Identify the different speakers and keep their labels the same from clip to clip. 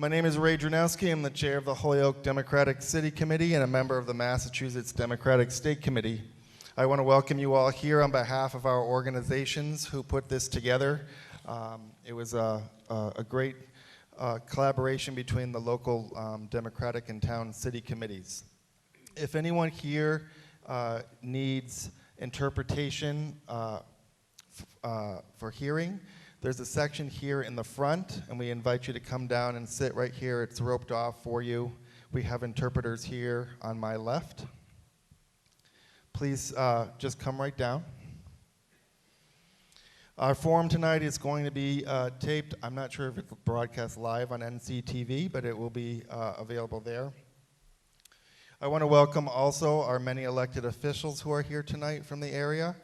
Speaker 1: My name is Ray Dranowski. I'm the chair of the Holyoke Democratic City Committee and a member of the Massachusetts Democratic State Committee. I want to welcome you all here on behalf of our organizations who put this together. It was a great collaboration between the local Democratic and town city committees. If anyone here needs interpretation for hearing, there's a section here in the front, and we invite you to come down and sit right here. It's roped off for you. We have interpreters here on my left. Please just come right down. Our forum tonight is going to be taped. I'm not sure if it's broadcast live on NCTV, but it will be available there. I want to welcome also our many elected officials who are here tonight from the area.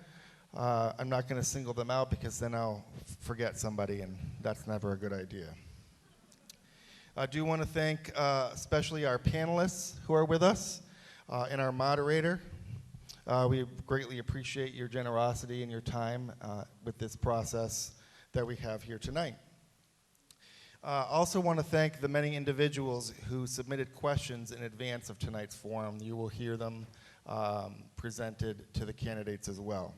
Speaker 1: I'm not going to single them out because then I'll forget somebody, and that's never a good idea. I do want to thank especially our panelists who are with us and our moderator. We greatly appreciate your generosity and your time with this process that we have here tonight. Also want to thank the many individuals who submitted questions in advance of tonight's forum. You will hear them presented to the candidates as well.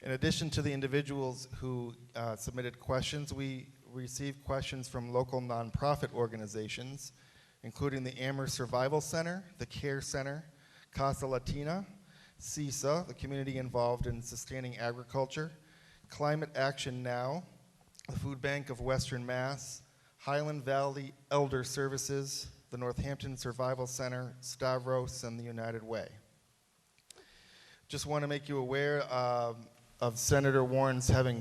Speaker 1: In addition to the individuals who submitted questions, we received questions from local nonprofit organizations, including the Amherst Survival Center, the CARE Center, Casa Latina, CISA, the community involved in sustaining agriculture, Climate Action Now, the Food Bank of Western Mass, Highland Valley Elder Services, the Northampton Survival Center, Stavros, and the United Way. Just want to make you aware of Senator Warren's having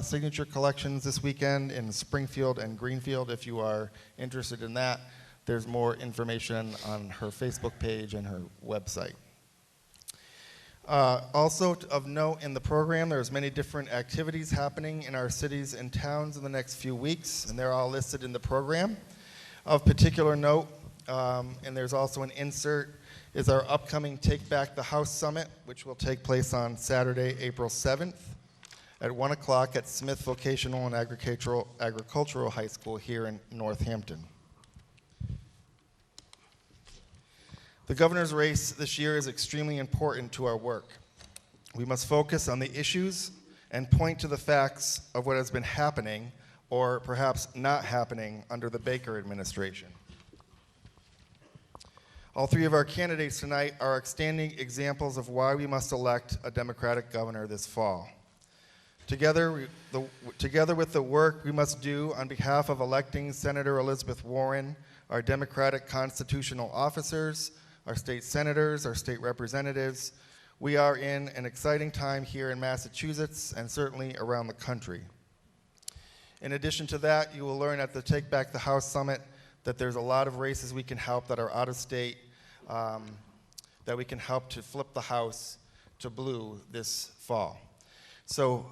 Speaker 1: signature collections this weekend in Springfield and Greenfield. If you are interested in that, there's more information on her Facebook page and her website. Also of note in the program, there's many different activities happening in our cities and towns in the next few weeks, and they're all listed in the program. Of particular note, and there's also an insert, is our upcoming Take Back the House Summit, which will take place on Saturday, April 7th at 1 o'clock at Smith Vocational and Agricultural High School here in Northampton. The governor's race this year is extremely important to our work. We must focus on the issues and point to the facts of what has been happening or perhaps not happening under the Baker administration. All three of our candidates tonight are outstanding examples of why we must elect a Democratic governor this fall. Together with the work we must do on behalf of electing Senator Elizabeth Warren, our Democratic constitutional officers, our state senators, our state representatives, we are in an exciting time here in Massachusetts and certainly around the country. In addition to that, you will learn at the Take Back the House Summit that there's a lot of races we can help that are out of state, that we can help to flip the House to blue this fall. So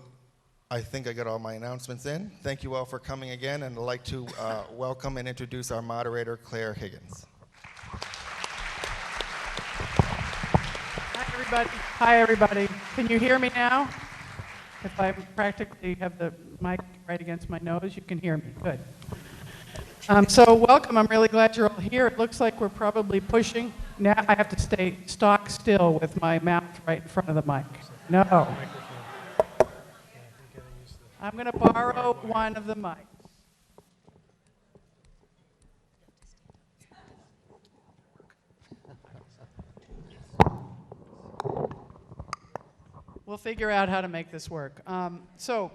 Speaker 1: I think I got all my announcements in. Thank you all for coming again, and I'd like to welcome and introduce our moderator, Claire Higgins.
Speaker 2: Hi, everybody. Can you hear me now? If I practically have the mic right against my nose, you can hear me. Good. So welcome. I'm really glad you're all here. It looks like we're probably pushing. Now I have to stay stock still with my mouth right in front of the mic. No. I'm going to borrow one of the mics. We'll figure out how to make this work. So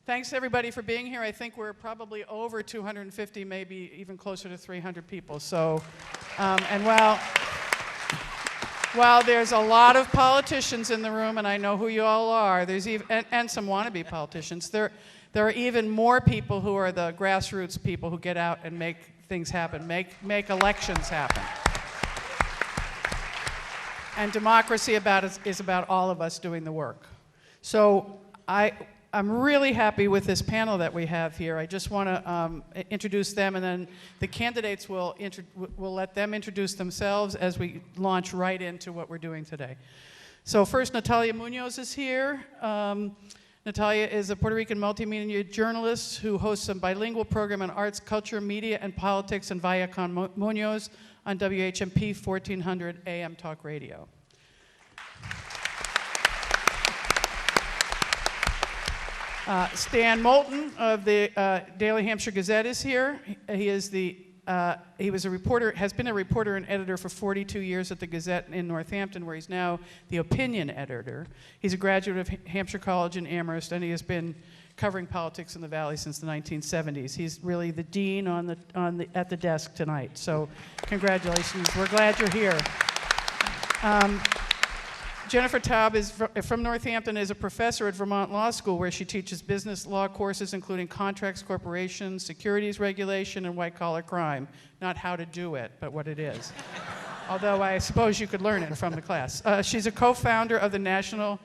Speaker 2: thanks everybody for being here. I think we're probably over 250, maybe even closer to 300 people. So, and while there's a lot of politicians in the room, and I know who you all are, there's even, and some wannabe politicians, there are even more people who are the grassroots people who get out and make things happen, make elections happen. And democracy is about all of us doing the work. So I'm really happy with this panel that we have here. I just want to introduce them, and then the candidates we'll let them introduce themselves as we launch right into what we're doing today. So first, Natalia Munoz is here. Natalia is a Puerto Rican multimedia journalist who hosts a bilingual program on arts, culture, media, and politics in Vaya con Muñoz on WHMP 1400 AM Talk Radio. Stan Moulton of the Daily Hampshire Gazette is here. He was a reporter, has been a reporter and editor for 42 years at the Gazette in Northampton, where he's now the opinion editor. He's a graduate of Hampshire College in Amherst, and he has been covering politics in the Valley since the 1970s. He's really the dean at the desk tonight. So, congratulations. We're glad you're here. Jennifer Taub is from Northampton, is a professor at Vermont Law School, where she teaches business law courses including contracts, corporations, securities regulation, and white-collar crime. Not how to do it, but what it is. Although I suppose you could learn it from the class. She's a co-founder of the National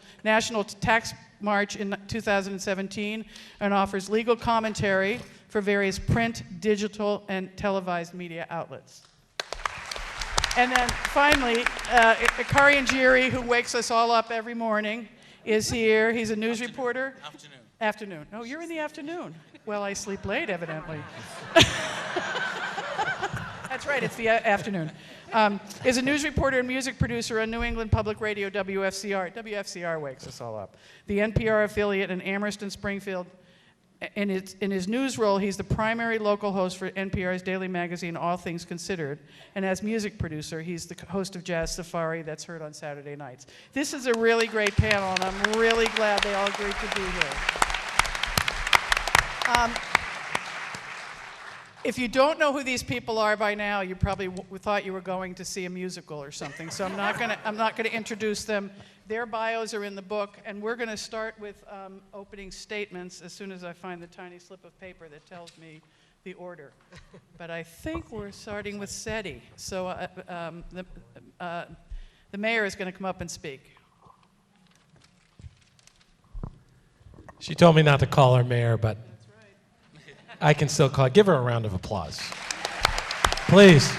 Speaker 2: Tax March in 2017 and offers legal commentary for various print, digital, and televised media outlets. And then finally, Kari Njiri, who wakes us all up every morning, is here. He's a news reporter. Afternoon. Oh, you're in the afternoon. Well, I sleep late, evidently. That's right, it's the afternoon. Is a news reporter and music producer on New England Public Radio, WFCR. WFCR wakes us all up. The NPR affiliate in Amherst and Springfield. In his news role, he's the primary local host for NPR's daily magazine, All Things Considered. And as music producer, he's the host of Jazz Safari that's heard on Saturday nights. This is a really great panel, and I'm really glad they all agreed to be here. If you don't know who these people are by now, you probably thought you were going to see a musical or something. So I'm not gonna introduce them. Their bios are in the book, and we're going to start with opening statements as soon as I find the tiny slip of paper that tells me the order. But I think we're starting with SETI. So the mayor is going to come up and speak.
Speaker 3: She told me not to call her mayor, but that's right. I can still call. Give her a round of applause. Please.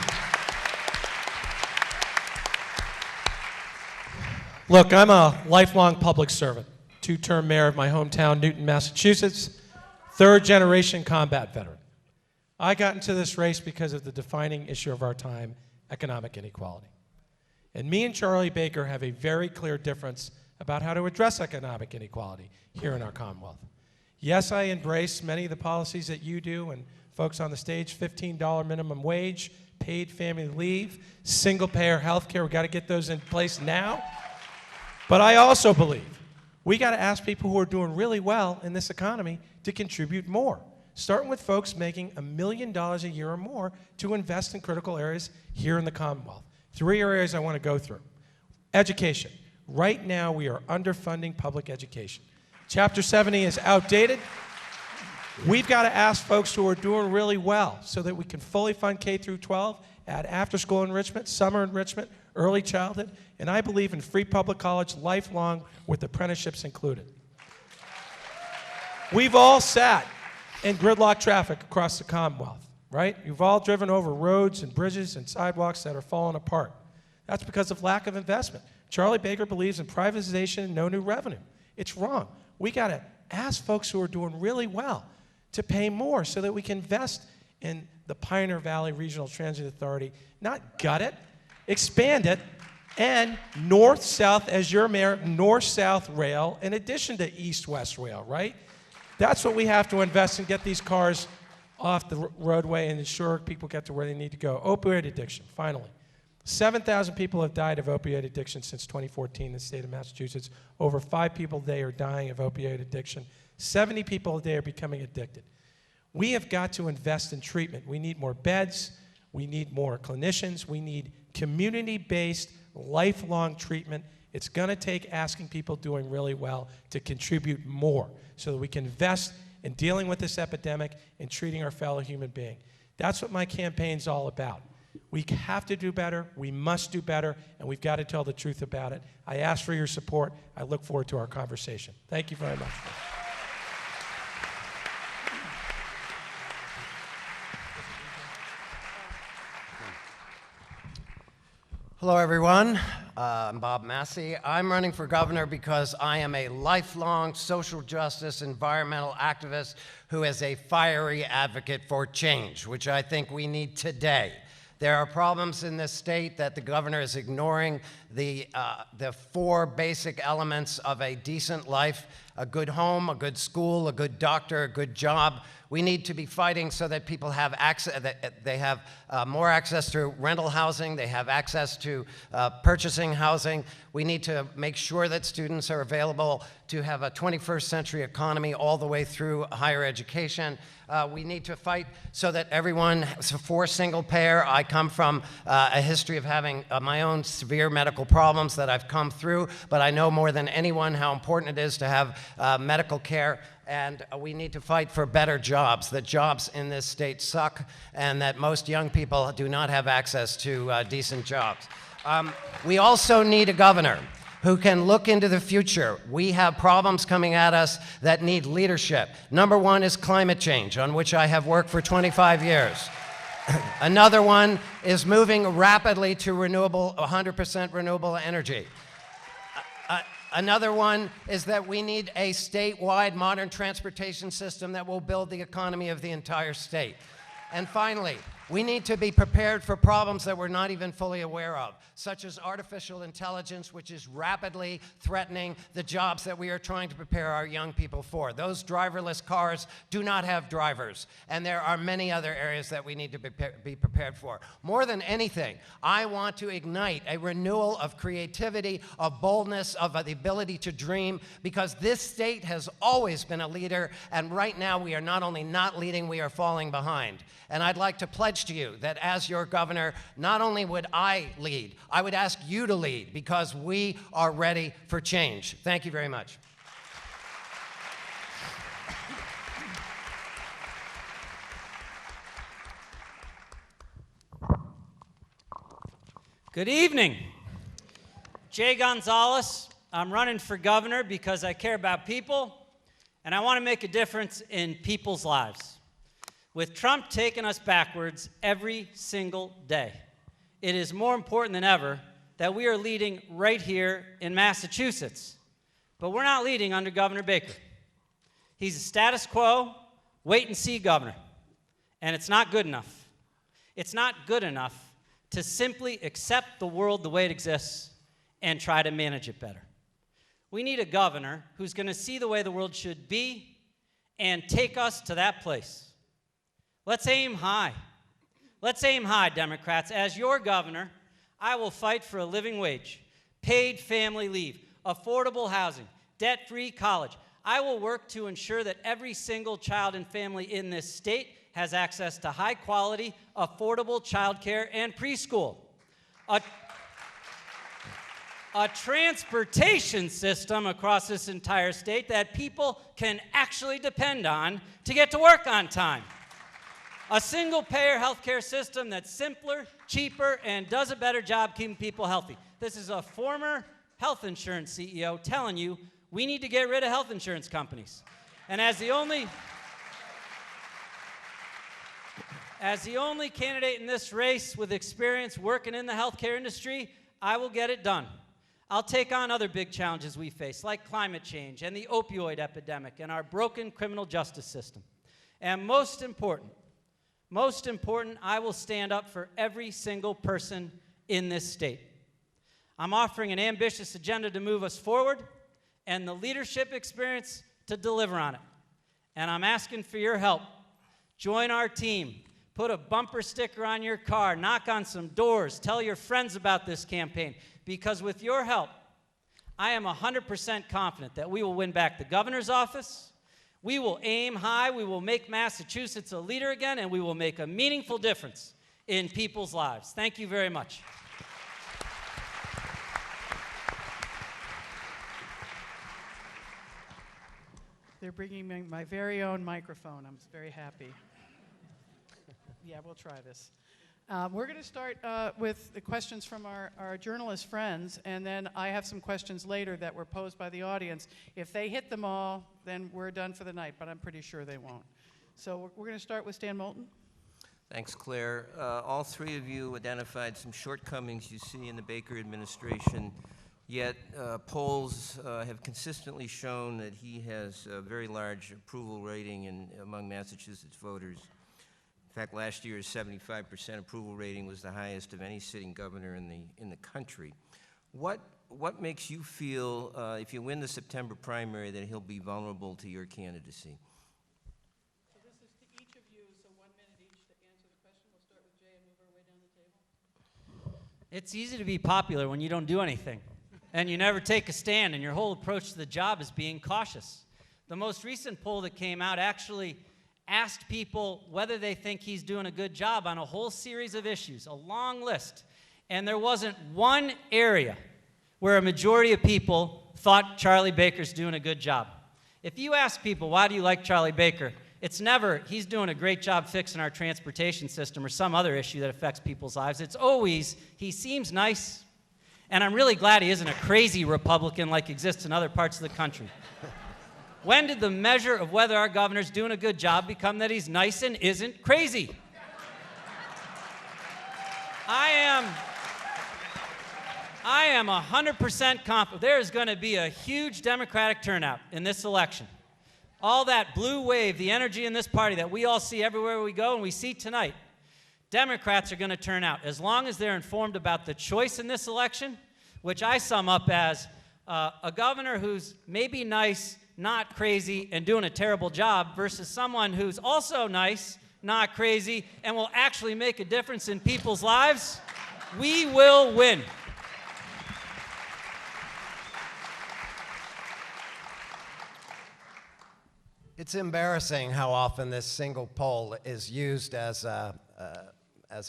Speaker 3: Look, I'm a lifelong public servant, two-term mayor of my hometown, Newton, Massachusetts, third-generation combat veteran. I got into this race because of the defining issue of our time, economic inequality. And me and Charlie Baker have a very clear difference about how to address economic inequality here in our Commonwealth. Yes, I embrace many of the policies that you do and folks on the stage, $15 minimum wage, paid family leave, single-payer health care. We've got to get those in place now. But I also believe we got to ask people who are doing really well in this economy to contribute more, starting with folks making $1 million a year or more to invest in critical areas here in the Commonwealth. 3 areas I want to go through. Education. Right now, we are underfunding public education. Chapter 70 is outdated. We've got to ask folks who are doing really well so that we can fully fund K through 12, add after-school enrichment, summer enrichment, early childhood, and I believe in free public college lifelong with apprenticeships included. We've all sat in gridlock traffic across the Commonwealth, right? You've all driven over roads and bridges and sidewalks that are falling apart. That's because of lack of investment. Charlie Baker believes in privatization and no new revenue. It's wrong. We got to ask folks who are doing really well to pay more so that we can invest in the Pioneer Valley Regional Transit Authority, not gut it, expand it, and north-south, as your mayor, north-south rail in addition to east-west rail, right? That's what we have to invest in, get these cars off the roadway and ensure people get to where they need to go. Opioid addiction, finally. 7,000 people have died of opioid addiction since 2014 in the state of Massachusetts. Over 5 people a day are dying of opioid addiction. 70 people a day are becoming addicted. We have got to invest in treatment. We need more beds. We need more clinicians. We need community-based, lifelong treatment. It's going to take asking people doing really well to contribute more so that we can invest in dealing with this epidemic and treating our fellow human being. That's what my campaign's all about. We have to do better, we must do better, and we've got to tell the truth about it. I ask for your support. I look forward to our conversation. Thank you very much.
Speaker 4: Hello, everyone. I'm Bob Massey. I'm running for governor because I am a lifelong social justice, environmental activist who is a fiery advocate for change, which I think we need today. There are problems in this state that the governor is ignoring, the 4 basic elements of a decent life: a good home, a good school, a good doctor, a good job. We need to be fighting so that people have access, that they have more access to rental housing, they have access to purchasing housing. We need to make sure that students are available to have a 21st century economy all the way through higher education. We need to fight so that everyone, for single payer. I come from a history of having my own severe medical problems that I've come through, but I know more than anyone how important it is to have medical care. And we need to fight for better jobs, that jobs in this state suck, and that most young people do not have access to decent jobs. We also need a governor who can look into the future. We have problems coming at us that need leadership. Number one is climate change, on which I have worked for 25 years. Another one is moving rapidly to 100% renewable energy. Another one is that we need a statewide modern transportation system that will build the economy of the entire state. And finally, we need to be prepared for problems that we're not even fully aware of, such as artificial intelligence, which is rapidly threatening the jobs that we are trying to prepare our young people for. Those driverless cars do not have drivers, and there are many other areas that we need to be prepared for. More than anything, I want to ignite a renewal of creativity, of boldness, of the ability to dream, because this state has always been a leader, and right now we are not only not leading, we are falling behind. And I'd like to pledge to you that as your governor, not only would I lead, I would ask you to lead, because we are ready for change. Thank you very much.
Speaker 5: Good evening. Jay Gonzalez. I'm running for governor because I care about people, and I want to make a difference in people's lives. With Trump taking us backwards every single day, it is more important than ever that we are leading right here in Massachusetts. But we're not leading under Governor Baker. He's a status quo, wait-and-see governor, and it's not good enough. It's not good enough to simply accept the world the way it exists and try to manage it better. We need a governor who's going to see the way the world should be and take us to that place. Let's aim high. Let's aim high, Democrats. As your governor, I will fight for a living wage, paid family leave, affordable housing, debt-free college. I will work to ensure that every single child and family in this state has access to high-quality, affordable childcare and preschool. A transportation system across this entire state that people can actually depend on to get to work on time. A single-payer healthcare system that's simpler, cheaper, and does a better job keeping people healthy. This is a former health insurance CEO telling you we need to get rid of health insurance companies. And as the only candidate in this race with experience working in the healthcare industry, I will get it done. I'll take on other big challenges we face, like climate change and the opioid epidemic and our broken criminal justice system. And most important, I will stand up for every single person in this state. I'm offering an ambitious agenda to move us forward and the leadership experience to deliver on it. And I'm asking for your help. Join our team. Put a bumper sticker on your car. Knock on some doors. Tell your friends about this campaign. Because with your help, I am 100% confident that we will win back the governor's office. We will aim high, we will make Massachusetts a leader again, and we will make a meaningful difference in people's lives. Thank you very much.
Speaker 2: They're bringing me my very own microphone. I'm very happy. Yeah, we'll try this. We're going to start with the questions from our journalist friends, and then I have some questions later that were posed by the audience. If they hit them all, then we're done for the night, but I'm pretty sure they won't. So we're going to start with Stan Moulton.
Speaker 6: Thanks, Claire. All three of you identified some shortcomings you see in the Baker administration, yet polls have consistently shown that he has a very large approval rating among Massachusetts voters. In fact, last year's 75% approval rating was the highest of any sitting governor in the country. What makes you feel, if you win the September primary, that he'll be vulnerable to your candidacy?
Speaker 2: So this is to each of you, so 1 minute each to answer the question. We'll start with Jay and move our way down the table.
Speaker 5: It's easy to be popular when you don't do anything, and you never take a stand, and your whole approach to the job is being cautious. The most recent poll that came out actually asked people whether they think he's doing a good job on a whole series of issues, a long list. And there wasn't one area where a majority of people thought Charlie Baker's doing a good job. If you ask people, why do you like Charlie Baker? It's never, he's doing a great job fixing our transportation system or some other issue that affects people's lives. It's always, he seems nice, and I'm really glad he isn't a crazy Republican like exists in other parts of the country. When did the measure of whether our governor's doing a good job become that he's nice and isn't crazy? I am 100% confident there is going to be a huge Democratic turnout in this election. All that blue wave, the energy in this party that we all see everywhere we go and we see tonight, Democrats are going to turn out as long as they're informed about the choice in this election, which I sum up as a governor who's maybe nice, not crazy, and doing a terrible job versus someone who's also nice, not crazy, and will actually make a difference in people's lives. We will win.
Speaker 4: It's embarrassing how often this single poll is used as a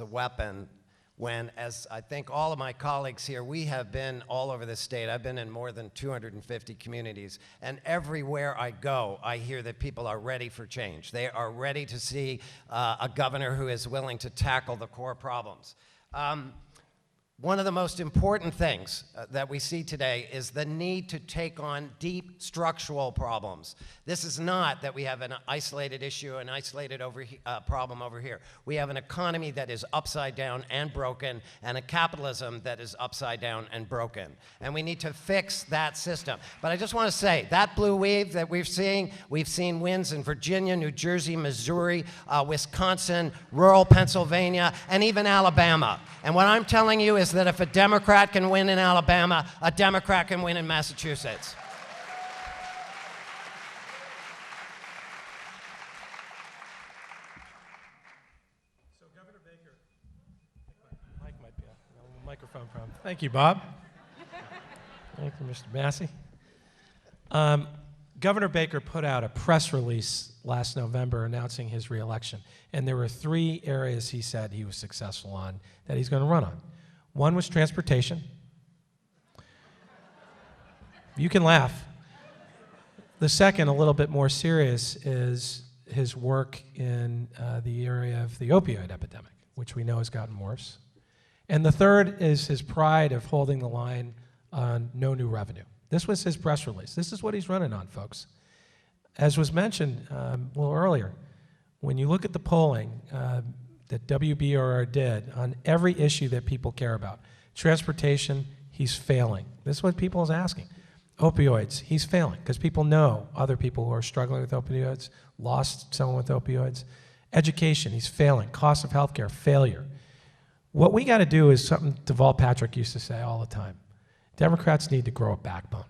Speaker 4: weapon when, as I think all of my colleagues here, we have been all over the state. I've been in more than 250 communities, and everywhere I go, I hear that people are ready for change. They are ready to see a governor who is willing to tackle the core problems. One of the most important things that we see today is the need to take on deep structural problems. This is not that we have an isolated issue, an isolated problem over here. We have an economy that is upside down and broken, and a capitalism that is upside down and broken. And we need to fix that system. But I just want to say, that blue wave that we've seen wins in Virginia, New Jersey, Missouri, Wisconsin, rural Pennsylvania, and even Alabama. And what I'm telling you is that if a Democrat can win in Alabama, a Democrat can win in Massachusetts.
Speaker 3: So Governor Baker, Mike might be a microphone problem. Thank you, Bob. Thank you, Mr. Massey. Governor Baker put out a press release last November announcing his reelection, and there were 3 areas he said he was successful on that he's going to run on. One was transportation. You can laugh. The second, a little bit more serious, is his work in the area of the opioid epidemic, which we know has gotten worse. And the third is his pride of holding the line on no new revenue. This was his press release. This is what he's running on, folks. As was mentioned a little earlier, when you look at the polling that WBRR did on every issue that people care about, transportation, he's failing. This is what people is asking. Opioids, he's failing because people know other people who are struggling with opioids, lost someone with opioids. Education, he's failing. Cost of healthcare, failure. What we got to do is something Deval Patrick used to say all the time. Democrats need to grow a backbone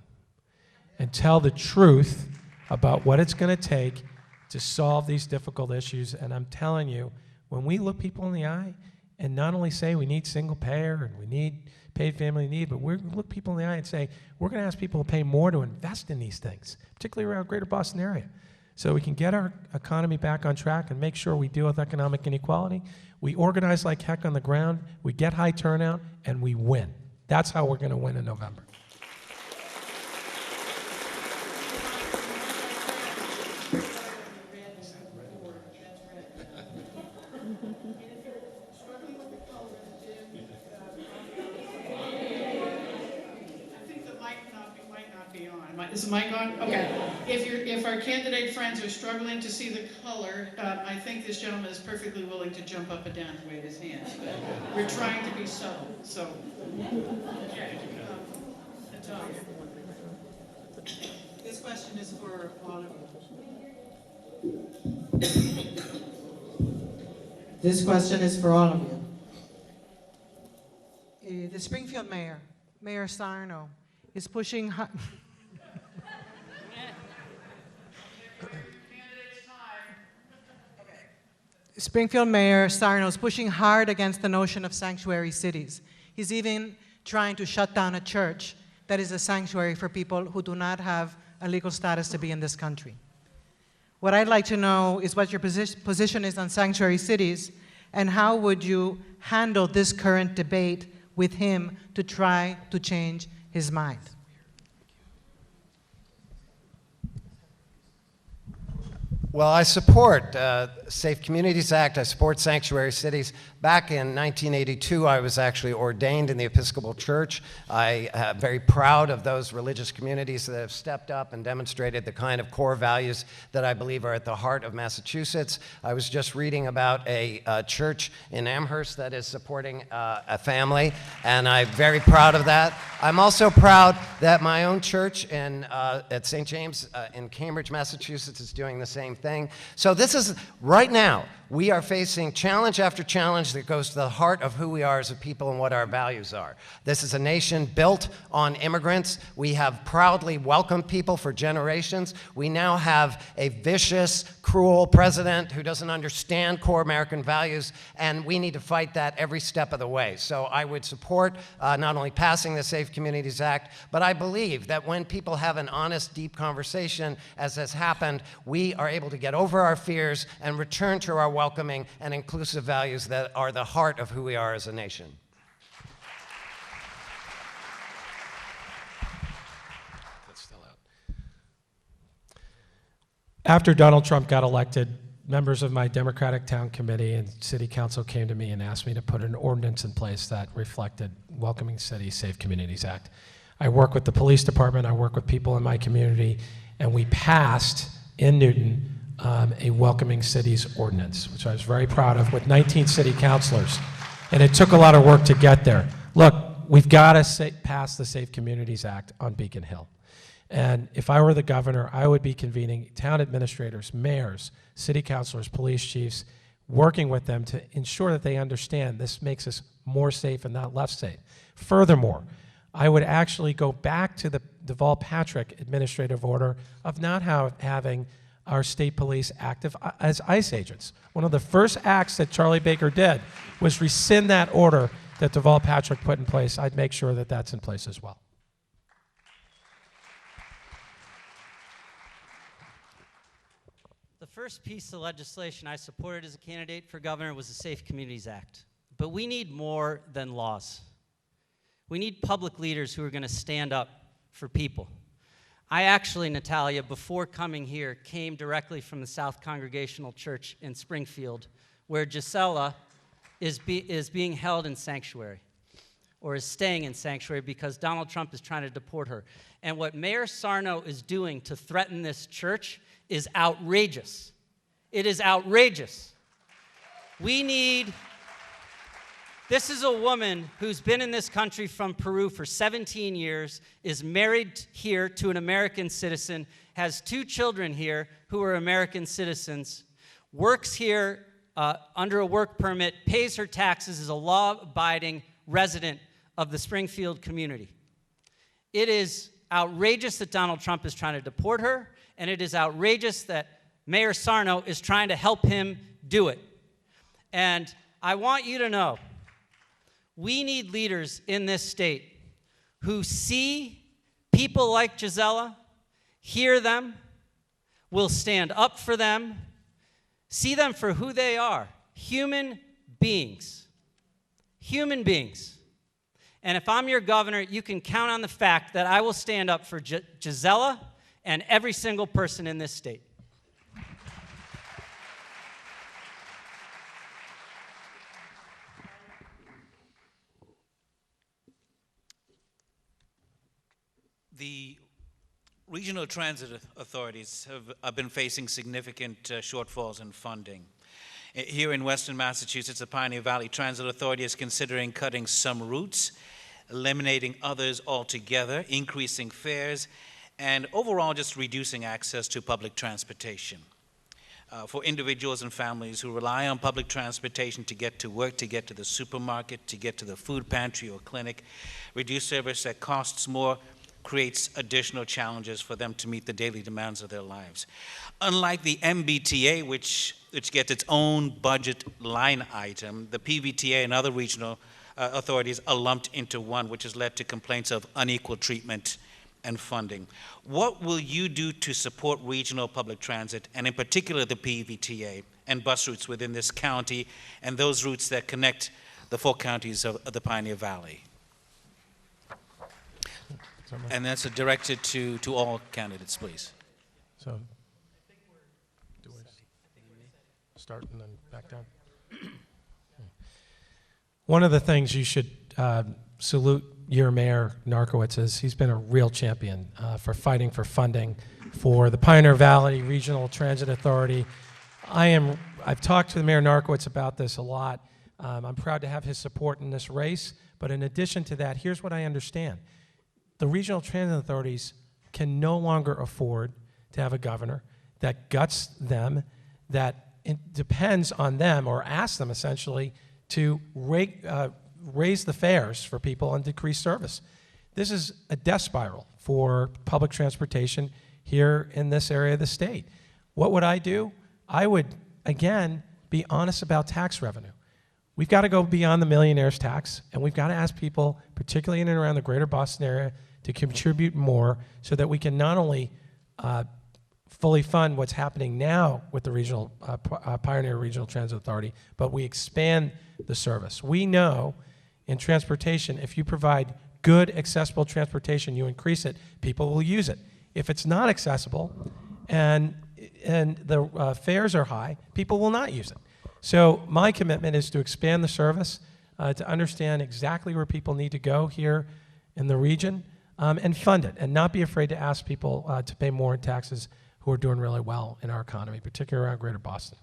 Speaker 3: and tell the truth about what it's going to take to solve these difficult issues. And I'm telling you, when we look people in the eye and not only say we need single payer and we need paid family leave, but we look people in the eye and say we're going to ask people to pay more to invest in these things, particularly around greater Boston area, so we can get our economy back on track and make sure we deal with economic inequality. We organize like heck on the ground, we get high turnout, and we win. That's how we're going to win in November.
Speaker 2: I think the mic might not be on. Is the mic on? Okay. If our candidate friends are struggling to see the color, I think this gentleman is perfectly willing to jump up and down and wave his hands. But we're trying to be subtle, so. Okay. Tom. This question is for all of you.
Speaker 7: This question is for all of you. The Springfield mayor, Mayor Sarno, is pushing hard. Springfield Mayor Sarno is pushing hard against the notion of sanctuary cities. He's even trying to shut down a church that is a sanctuary for people who do not have a legal status to be in this country. What I'd like to know is what your position is on sanctuary cities, and how would you handle this current debate with him to try to change his mind?
Speaker 4: Well, I support Safe Communities Act. I support sanctuary cities. Back in 1982, I was actually ordained in the Episcopal Church. I am very proud of those religious communities that have stepped up and demonstrated the kind of core values that I believe are at the heart of Massachusetts. I was just reading about a church in Amherst that is supporting a family, and I'm very proud of that. I'm also proud that my own church at St. James in Cambridge, Massachusetts is doing the same thing. So this is, right now, we are facing challenge after challenge that goes to the heart of who we are as a people and what our values are. This is a nation built on immigrants. We have proudly welcomed people for generations. We now have a vicious, cruel president who doesn't understand core American values, and we need to fight that every step of the way. So I would support not only passing the Safe Communities Act, but I believe that when people have an honest, deep conversation, as has happened, we are able to get over our fears and return to our welcoming and inclusive values that are the heart of who we are as a nation.
Speaker 3: That's still out. After Donald Trump got elected, members of my Democratic Town Committee and City Council came to me and asked me to put an ordinance in place that reflected Welcoming Cities, Safe Communities Act. I work with the police department, I work with people in my community, and we passed in Newton a Welcoming Cities ordinance, which I was very proud of, with 19 city councilors. And it took a lot of work to get there. Look, we've got to pass the Safe Communities Act on Beacon Hill. And if I were the governor, I would be convening town administrators, mayors, city councilors, police chiefs, working with them to ensure that they understand this makes us more safe and not less safe. Furthermore, I would actually go back to the Deval-Patrick administrative order of not having our state police active as ICE agents. One of the first acts that Charlie Baker did was rescind that order that Deval-Patrick put in place. I'd make sure that that's in place as well.
Speaker 5: The first piece of legislation I supported as a candidate for governor was the Safe Communities Act. But we need more than laws. We need public leaders who are going to stand up for people. I actually, Natalia, before coming here, came directly from the South Congregational Church in Springfield, where Gisela is being held in sanctuary, or is staying in sanctuary because Donald Trump is trying to deport her. And what Mayor Sarno is doing to threaten this church is outrageous. It is outrageous. This is a woman who's been in this country from Peru for 17 years, is married here to an American citizen, has 2 children here who are American citizens, works here under a work permit, pays her taxes, is a law-abiding resident of the Springfield community. It is outrageous that Donald Trump is trying to deport her, and it is outrageous that Mayor Sarno is trying to help him do it. And I want you to know, we need leaders in this state who see people like Gisela, hear them, will stand up for them, see them for who they are, human beings. Human beings. And if I'm your governor, you can count on the fact that I will stand up for Gisela and every single person in this state.
Speaker 8: The Regional transit authorities have been facing significant shortfalls in funding. Here in Western Massachusetts, the Pioneer Valley Transit Authority is considering cutting some routes, eliminating others altogether, increasing fares, and overall just reducing access to public transportation. For individuals and families who rely on public transportation to get to work, to get to the supermarket, to get to the food pantry or clinic, reduced service that costs more creates additional challenges for them to meet the daily demands of their lives. Unlike the MBTA, which gets its own budget line item, the PVTA and other regional authorities are lumped into one, which has led to complaints of unequal treatment and funding. What will you do to support regional public transit, and in particular the PVTA and bus routes within this county and those routes that connect the 4 counties of the Pioneer Valley? And that's directed to all candidates, please.
Speaker 3: So, do we start and then back down? One of the things you should salute your mayor, Narkowitz, is he's been a real champion for fighting for funding for the Pioneer Valley Regional Transit Authority. I've talked to the Mayor Narkowitz about this a lot. I'm proud to have his support in this race, but in addition to that, here's what I understand. The regional transit authorities can no longer afford to have a governor that guts them, that depends on them or asks them essentially to raise the fares for people and decrease service. This is a death spiral for public transportation here in this area of the state. What would I do? I would, again, be honest about tax revenue. We've got to go beyond the millionaire's tax, and we've got to ask people, particularly in and around the greater Boston area, to contribute more so that we can not only fully fund what's happening now with the regional Pioneer Regional Transit Authority, but we expand the service. We know in transportation, if you provide good, accessible transportation, you increase it, people will use it. If it's not accessible and the fares are high, people will not use it. So my commitment is to expand the service, to understand exactly where people need to go here in the region, and fund it, and not be afraid to ask people to pay more in taxes who are doing really well in our economy, particularly around Greater Boston.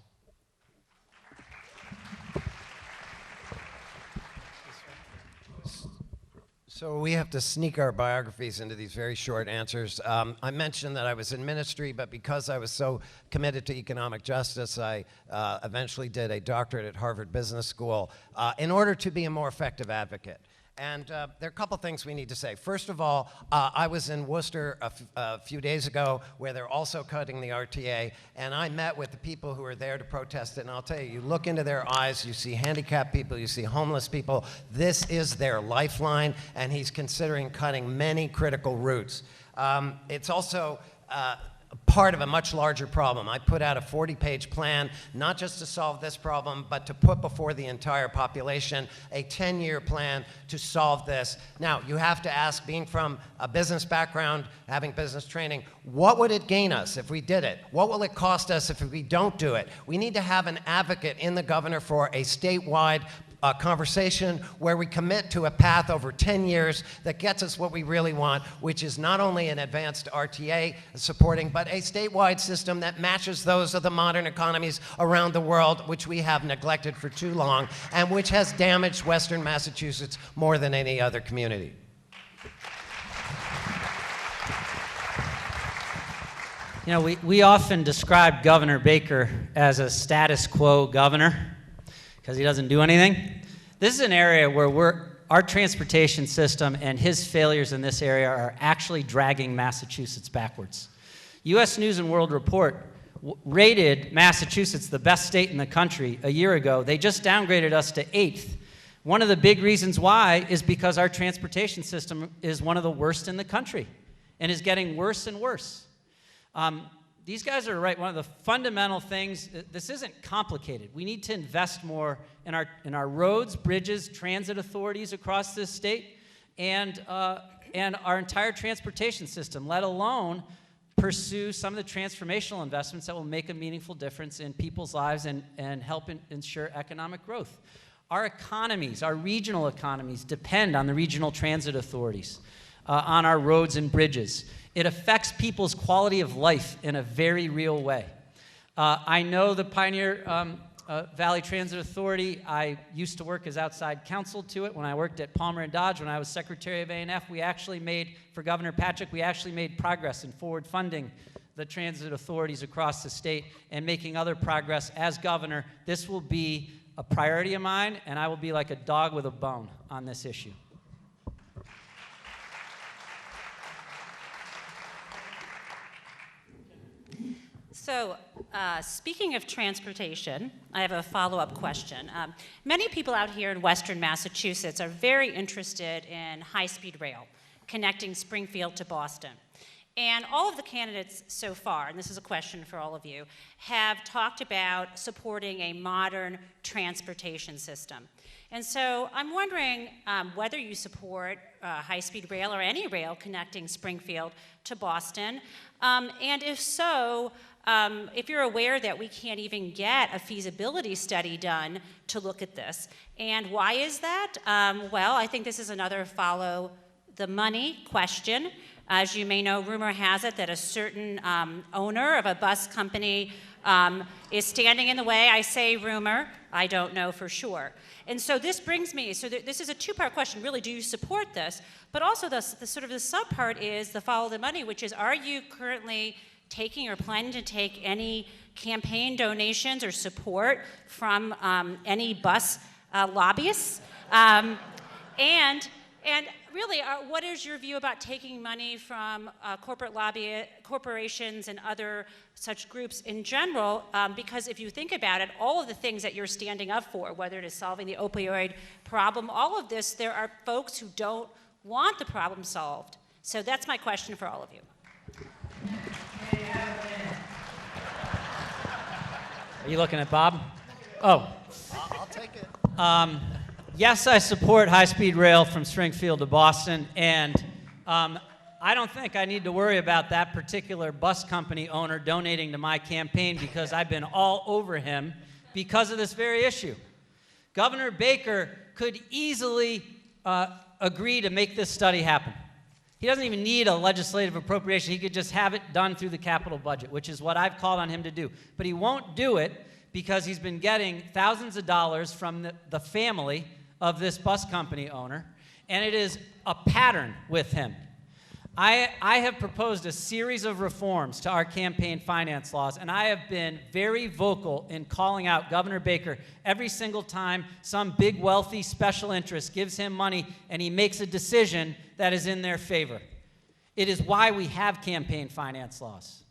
Speaker 4: So we have to sneak our biographies into these very short answers. I mentioned that I was in ministry, but because I was so committed to economic justice, I eventually did a doctorate at Harvard Business School in order to be a more effective advocate. And there are a couple things we need to say. First of all, I was in Worcester a few days ago where they're also cutting the RTA, and I met with the people who are there to protest it, and I'll tell you, you look into their eyes, you see handicapped people, you see homeless people. This is their lifeline, and he's considering cutting many critical routes. It's also part of a much larger problem. I put out a 40-page plan, not just to solve this problem, but to put before the entire population a 10-year plan to solve this. Now, you have to ask, being from a business background, having business training, what would it gain us if we did it? What will it cost us if we don't do it? We need to have an advocate in the governor for a statewide conversation where we commit to a path over 10 years that gets us what we really want, which is not only an advanced RTA supporting, but a statewide system that matches those of the modern economies around the world, which we have neglected for too long, and which has damaged Western Massachusetts more than any other community.
Speaker 5: You know, we often describe Governor Baker as a status quo governor because he doesn't do anything. This is an area where our transportation system and his failures in this area are actually dragging Massachusetts backwards. U.S. News and World Report rated Massachusetts the best state in the country a year ago. They just downgraded us to 8th. One of the big reasons why is because our transportation system is one of the worst in the country and is getting worse and worse. These guys are right. One of the fundamental things, this isn't complicated. We need to invest more in our roads, bridges, transit authorities across this state, and our entire transportation system, let alone pursue some of the transformational investments that will make a meaningful difference in people's lives and help ensure economic growth. Our economies, our regional economies, depend on the regional transit authorities, on our roads and bridges. It affects people's quality of life in a very real way. I know the Pioneer Valley Transit Authority. I used to work as outside counsel to it when I worked at Palmer and Dodge. When I was Secretary of A&F, we actually made, for Governor Patrick, we actually made progress in forward funding the transit authorities across the state and making other progress. As governor, this will be a priority of mine, and I will be like a dog with a bone on this issue.
Speaker 9: So, speaking of transportation, I have a follow-up question. Many people out here in Western Massachusetts are very interested in high-speed rail, connecting Springfield to Boston. And all of the candidates so far, and this is a question for all of you, have talked about supporting a modern transportation system. And so I'm wondering whether you support high-speed rail or any rail connecting Springfield to Boston, and if so, if you're aware that we can't even get a feasibility study done to look at this. And why is that? Well, I think this is another follow the money question. As you may know, rumor has it that a certain owner of a bus company is standing in the way. I say rumor, I don't know for sure. And so this brings me, this is a two-part question, really, do you support this? But also the sort of the sub-part is the follow the money, which is, are you currently taking or planning to take any campaign donations or support from any bus lobbyists? And really, what is your view about taking money from corporations and other such groups in general? Because if you think about it, all of the things that you're standing up for, whether it is solving the opioid problem, all of this, there are folks who don't want the problem solved. So that's my question for all of you.
Speaker 5: Are you looking at Bob? Oh.
Speaker 4: I'll take it.
Speaker 5: Yes, I support high-speed rail from Springfield to Boston, and I don't think I need to worry about that particular bus company owner donating to my campaign because I've been all over him because of this very issue. Governor Baker could easily agree to make this study happen. He doesn't even need a legislative appropriation. He could just have it done through the capital budget, which is what I've called on him to do. But he won't do it because he's been getting thousands of dollars from the family of this bus company owner, and it is a pattern with him. I have proposed a series of reforms to our campaign finance laws, and I have been very vocal in calling out Governor Baker every single time some big, wealthy special interest gives him money and he makes a decision that is in their favor. It is why we have campaign finance laws.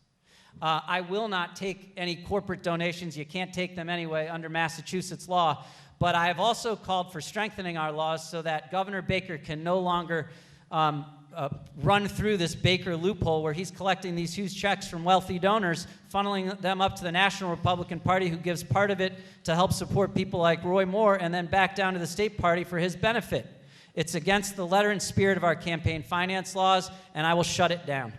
Speaker 5: I will not take any corporate donations. You can't take them anyway under Massachusetts law. But I have also called for strengthening our laws so that Governor Baker can no longer run through this Baker loophole where he's collecting these huge checks from wealthy donors, funneling them up to the National Republican Party, who gives part of it to help support people like Roy Moore, and then back down to the state party for his benefit. It's against the letter and spirit of our campaign finance laws, and I will shut it down.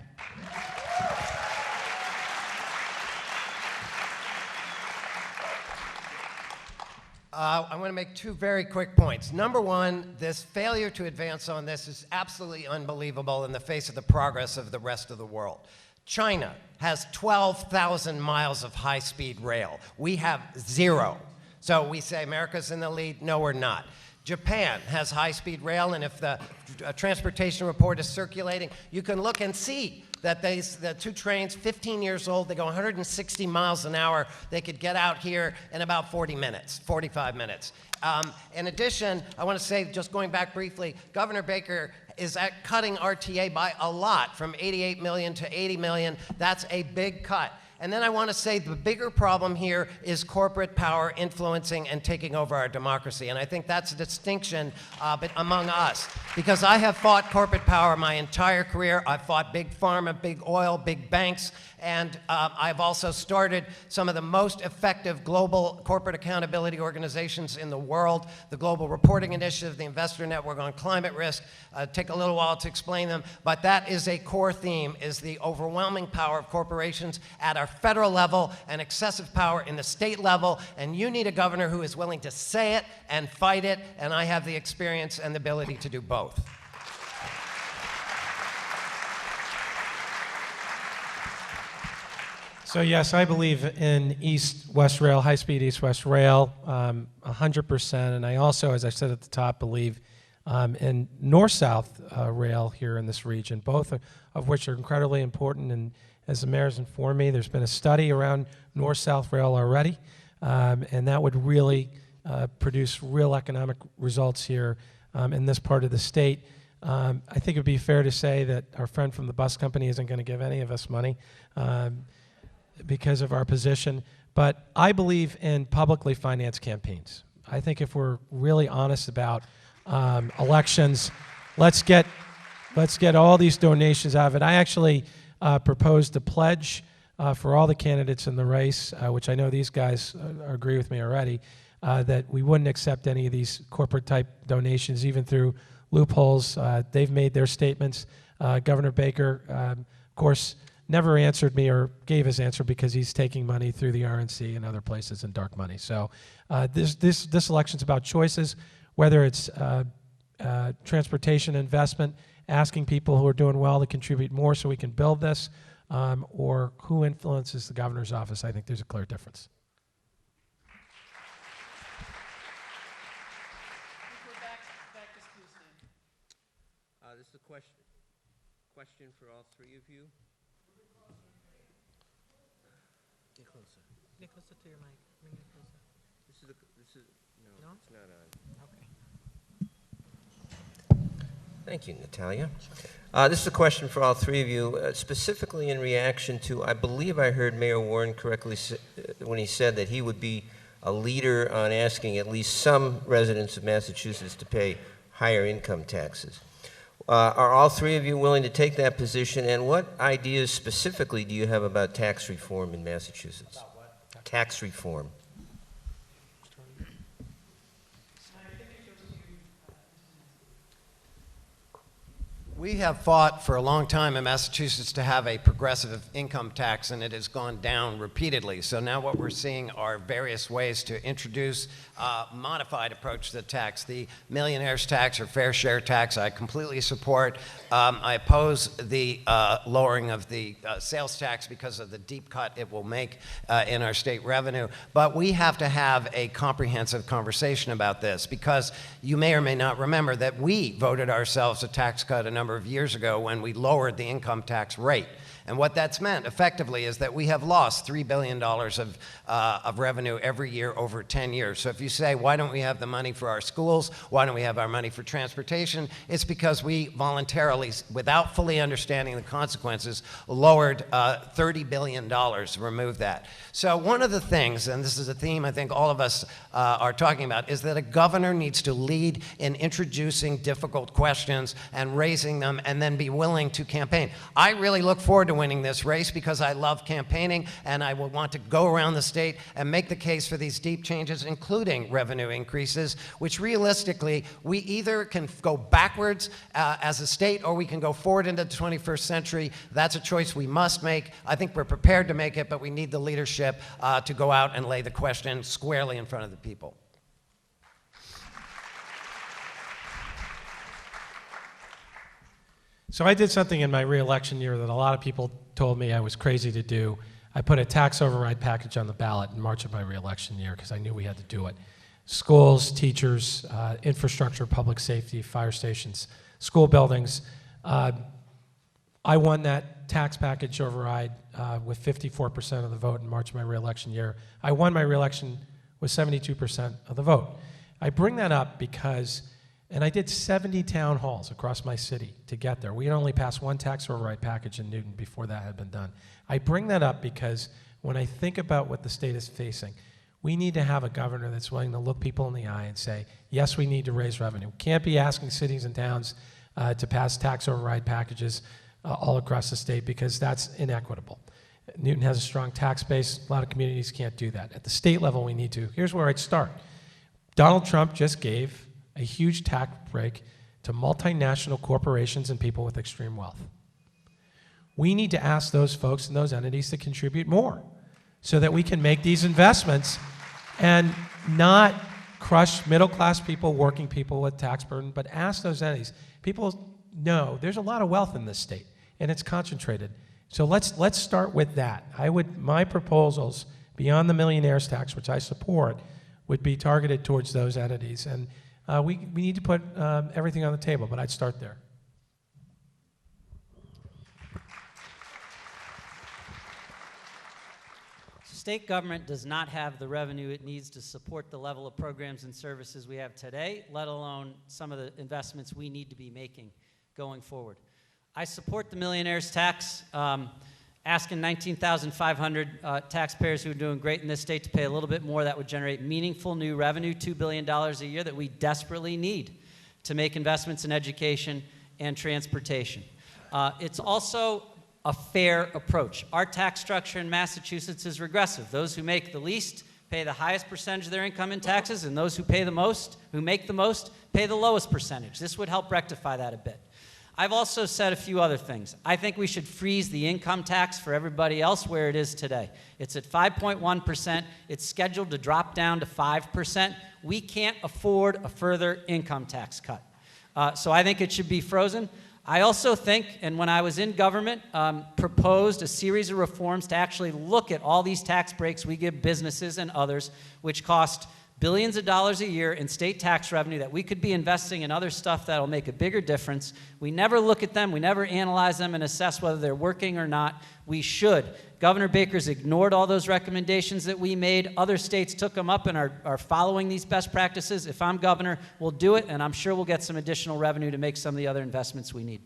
Speaker 4: I want to make two very quick points. Number one, this failure to advance on this is absolutely unbelievable in the face of the progress of the rest of the world. China has 12,000 miles of high-speed rail. We have 0. So we say America's in the lead. No, we're not. Japan has high-speed rail, and if the transportation report is circulating, you can look and see that the two trains, 15 years old, they go 160 miles an hour. They could get out here in about 40 minutes, 45 minutes. In addition, I want to say, just going back briefly, Governor Baker is cutting RTA by a lot, from 88 million to 80 million. That's a big cut. And then I want to say the bigger problem here is corporate power influencing and taking over our democracy. And I think that's a distinction among us. Because I have fought corporate power my entire career. I've fought big pharma, big oil, big banks. And I've also started some of the most effective global corporate accountability organizations in the world, the Global Reporting Initiative, the Investor Network on Climate Risk. Take a little while to explain them, but that is a core theme, is the overwhelming power of corporations at our federal level and excessive power in the state level. And you need a governor who is willing to say it and fight it, and I have the experience and the ability to do both.
Speaker 3: So yes, I believe in east-west rail, high-speed east-west rail, 100%. And I also, as I said at the top, believe in north-south rail here in this region, both of which are incredibly important. And as the mayor's informed me, there's been a study around north-south rail already, and that would really produce real economic results here in this part of the state. I think it would be fair to say that our friend from the bus company isn't going to give any of us money because of our position. But I believe in publicly financed campaigns. I think if we're really honest about elections, let's get all these donations out of it. I actually proposed a pledge for all the candidates in the race, which I know these guys agree with me already, that we wouldn't accept any of these corporate-type donations, even through loopholes. They've made their statements. Governor Baker, of course, never answered me or gave his answer because he's taking money through the RNC and other places in dark money. So this election's about choices, whether it's transportation investment, asking people who are doing well to contribute more so we can build this, or who influences the governor's office. I think there's a clear difference.
Speaker 6: This is a question for all three of you.
Speaker 7: Get closer. Get closer to your mic. Bring it closer.
Speaker 6: No, it's not on.
Speaker 7: Okay.
Speaker 6: Thank you, Natalia. This is a question for all three of you, specifically in reaction to, I believe I heard Mayor Warren correctly when he said that he would be a leader on asking at least some residents of Massachusetts to pay higher income taxes. Are all three of you willing to take that position, and what ideas specifically do you have about tax reform in Massachusetts? About what? Tax reform.
Speaker 4: We have fought for a long time in Massachusetts to have a progressive income tax, and it has gone down repeatedly. So now what we're seeing are various ways to introduce a modified approach to the tax. The millionaire's tax or fair share tax, I completely support. I oppose the lowering of the sales tax because of the deep cut it will make in our state revenue. But we have to have a comprehensive conversation about this, because you may or may not remember that we voted ourselves a tax cut a number of years ago when we lowered the income tax rate. And what that's meant effectively is that we have lost $3 billion of revenue every year over 10 years. So if you say, why don't we have the money for our schools? Why don't we have our money for transportation? It's because we voluntarily, without fully understanding the consequences, lowered $30 billion to remove that. So one of the things, and this is a theme I think all of us are talking about, is that a governor needs to lead in introducing difficult questions and raising them, and then be willing to campaign. I really look forward to winning this race because I love campaigning, and I will want to go around the state and make the case for these deep changes, including revenue increases, which realistically, we either can go backwards as a state, or we can go forward into the 21st century. That's a choice we must make. I think we're prepared to make it, but we need the leadership to go out and lay the question squarely in front of the people.
Speaker 3: So I did something in my re-election year that a lot of people told me I was crazy to do. I put a tax override package on the ballot in March of my re-election year because I knew we had to do it. Schools, teachers, infrastructure, public safety, fire stations, school buildings. I won that tax package override with 54% of the vote in March of my re-election year. I won my re-election with 72% of the vote. I bring that up because, and I did 70 town halls across my city to get there. We had only passed one tax override package in Newton before that had been done. I bring that up because when I think about what the state is facing, we need to have a governor that's willing to look people in the eye and say, yes, we need to raise revenue. Can't be asking cities and towns to pass tax override packages all across the state because that's inequitable. Newton has a strong tax base. A lot of communities can't do that. At the state level, we need to. Here's where I'd start. Donald Trump just gave a huge tax break to multinational corporations and people with extreme wealth. We need to ask those folks and those entities to contribute more so that we can make these investments and not crush middle-class people, working people with tax burden, but ask those entities. People know there's a lot of wealth in this state, and it's concentrated. So let's start with that. My proposals, beyond the millionaire's tax, which I support, would be targeted towards those entities. And we need to put everything on the table, but I'd start there.
Speaker 5: State government does not have the revenue it needs to support the level of programs and services we have today, let alone some of the investments we need to be making going forward. I support the millionaire's tax, asking 19,500 taxpayers who are doing great in this state to pay a little bit more. That would generate meaningful new revenue, $2 billion a year that we desperately need to make investments in education and transportation. It's also a fair approach. Our tax structure in Massachusetts is regressive. Those who make the least pay the highest percentage of their income in taxes, and those who pay the most, who make the most, pay the lowest percentage. This would help rectify that a bit. I've also said a few other things. I think we should freeze the income tax for everybody else where it is today. It's at 5.1%. It's scheduled to drop down to 5%. We can't afford a further income tax cut. So I think it should be frozen. I also think, and when I was in government, proposed a series of reforms to actually look at all these tax breaks we give businesses and others, which cost billions of dollars a year in state tax revenue that we could be investing in other stuff that'll make a bigger difference. We never look at them, we never analyze them and assess whether they're working or not. We should. Governor Baker's ignored all those recommendations that we made. Other states took them up and are following these best practices. If I'm governor, we'll do it, and I'm sure we'll get some additional revenue to make some of the other investments we need.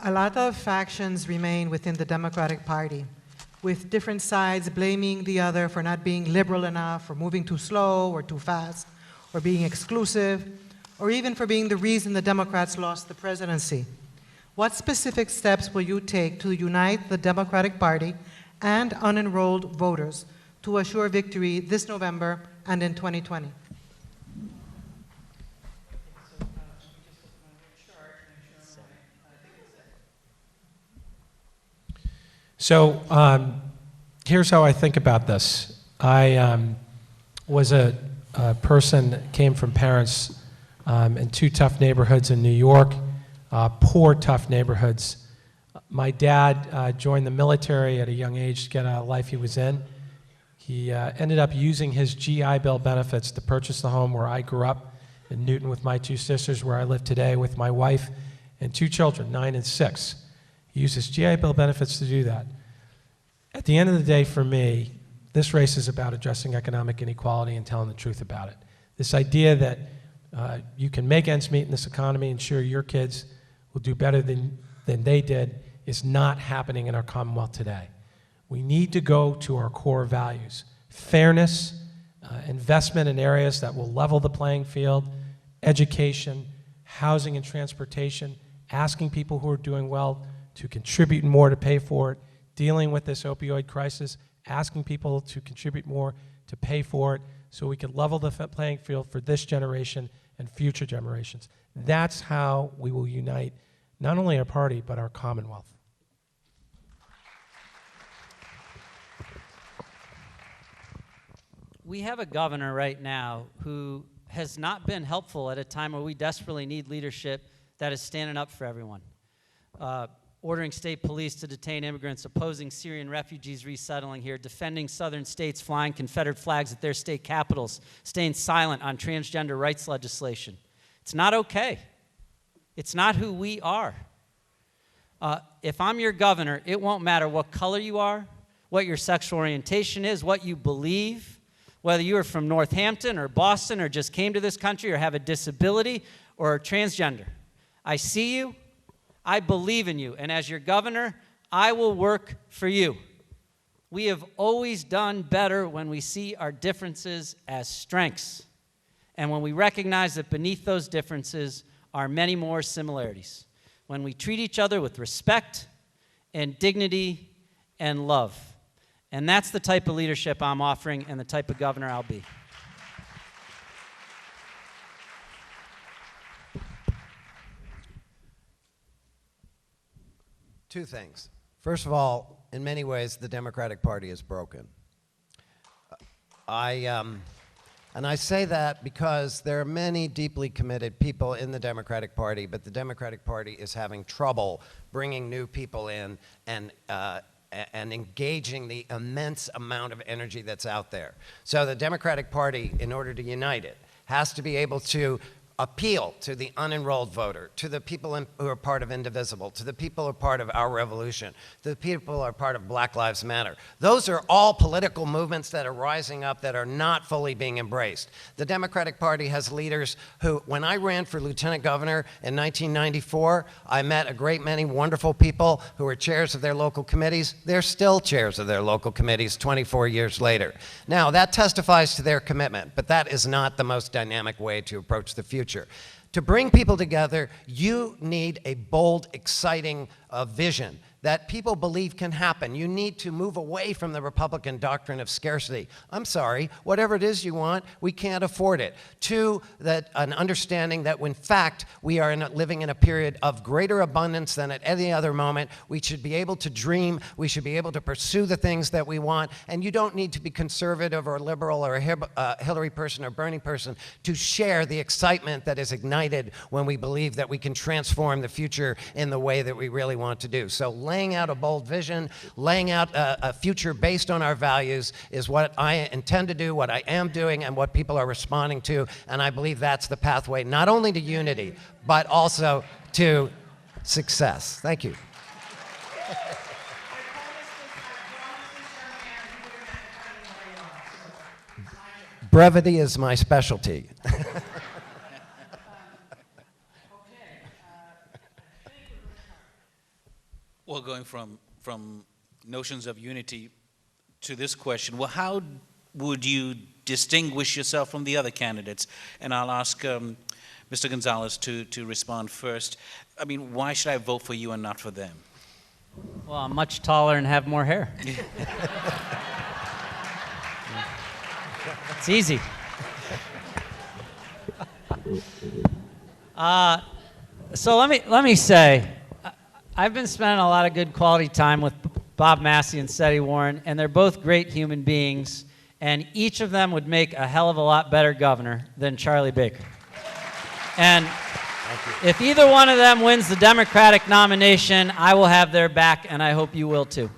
Speaker 7: A lot of factions remain within the Democratic Party, with different sides blaming the other for not being liberal enough, or moving too slow or too fast, or being exclusive, or even for being the reason the Democrats lost the presidency. What specific steps will you take to unite the Democratic Party and unenrolled voters to assure victory this November and in 2020?
Speaker 3: So here's how I think about this. I was a person that came from parents in two tough neighborhoods in New York, poor, tough neighborhoods. My dad joined the military at a young age to get out of the life he was in. He ended up using his GI Bill benefits to purchase the home where I grew up in Newton with my two sisters, where I live today with my wife and two children, 9 and 6. He used his GI Bill benefits to do that. At the end of the day, for me, this race is about addressing economic inequality and telling the truth about it. This idea that you can make ends meet in this economy and ensure your kids will do better than they did is not happening in our Commonwealth today. We need to go to our core values: fairness, investment in areas that will level the playing field, education, housing and transportation, asking people who are doing well to contribute more to pay for it, dealing with this opioid crisis, asking people to contribute more to pay for it so we can level the playing field for this generation and future generations. That's how we will unite not only our party, but our Commonwealth.
Speaker 5: We have a governor right now who has not been helpful at a time where we desperately need leadership that is standing up for everyone. Ordering state police to detain immigrants, opposing Syrian refugees resettling here, defending southern states flying Confederate flags at their state capitals, staying silent on transgender rights legislation. It's not okay. It's not who we are. If I'm your governor, it won't matter what color you are, what your sexual orientation is, what you believe, whether you are from Northampton or Boston or just came to this country or have a disability or are transgender. I see you. I believe in you, and as your governor, I will work for you. We have always done better when we see our differences as strengths, and when we recognize that beneath those differences are many more similarities. When we treat each other with respect and dignity and love. And that's the type of leadership I'm offering and the type of governor I'll be.
Speaker 4: Two things. First of all, in many ways, the Democratic Party is broken. And I say that because there are many deeply committed people in the Democratic Party, but the Democratic Party is having trouble bringing new people in and engaging the immense amount of energy that's out there. So the Democratic Party, in order to unite it, has to be able to appeal to the unenrolled voter, to the people who are part of Indivisible, to the people who are part of Our Revolution, to the people who are part of Black Lives Matter. Those are all political movements that are rising up that are not fully being embraced. The Democratic Party has leaders who, when I ran for lieutenant governor in 1994, I met a great many wonderful people who were chairs of their local committees. They're still chairs of their local committees 24 years later. Now, that testifies to their commitment, but that is not the most dynamic way to approach the future. To bring people together, you need a bold, exciting vision that people believe can happen. You need to move away from the Republican doctrine of scarcity. I'm sorry, whatever it is you want, we can't afford it. To an understanding that, in fact, we are living in a period of greater abundance than at any other moment. We should be able to dream. We should be able to pursue the things that we want. And you don't need to be conservative or liberal or a Hillary person or Bernie person to share the excitement that is ignited when we believe that we can transform the future in the way that we really want to do. So laying out a bold vision, laying out a future based on our values is what I intend to do, what I am doing, and what people are responding to. And I believe that's the pathway not only to unity, but also to success. Thank you. Brevity is my specialty.
Speaker 8: Well, going from notions of unity to this question, well, how would you distinguish yourself from the other candidates? And I'll ask Mr. Gonzalez to respond first. I mean, why should I vote for you and not for them?
Speaker 5: Well, I'm much taller and have more hair. It's easy. So let me say, I've been spending a lot of good quality time with Bob Massey and Seti Warren, and they're both great human beings, and each of them would make a hell of a lot better governor than Charlie Baker. And if either one of them wins the Democratic nomination, I will have their back, and I hope you will too.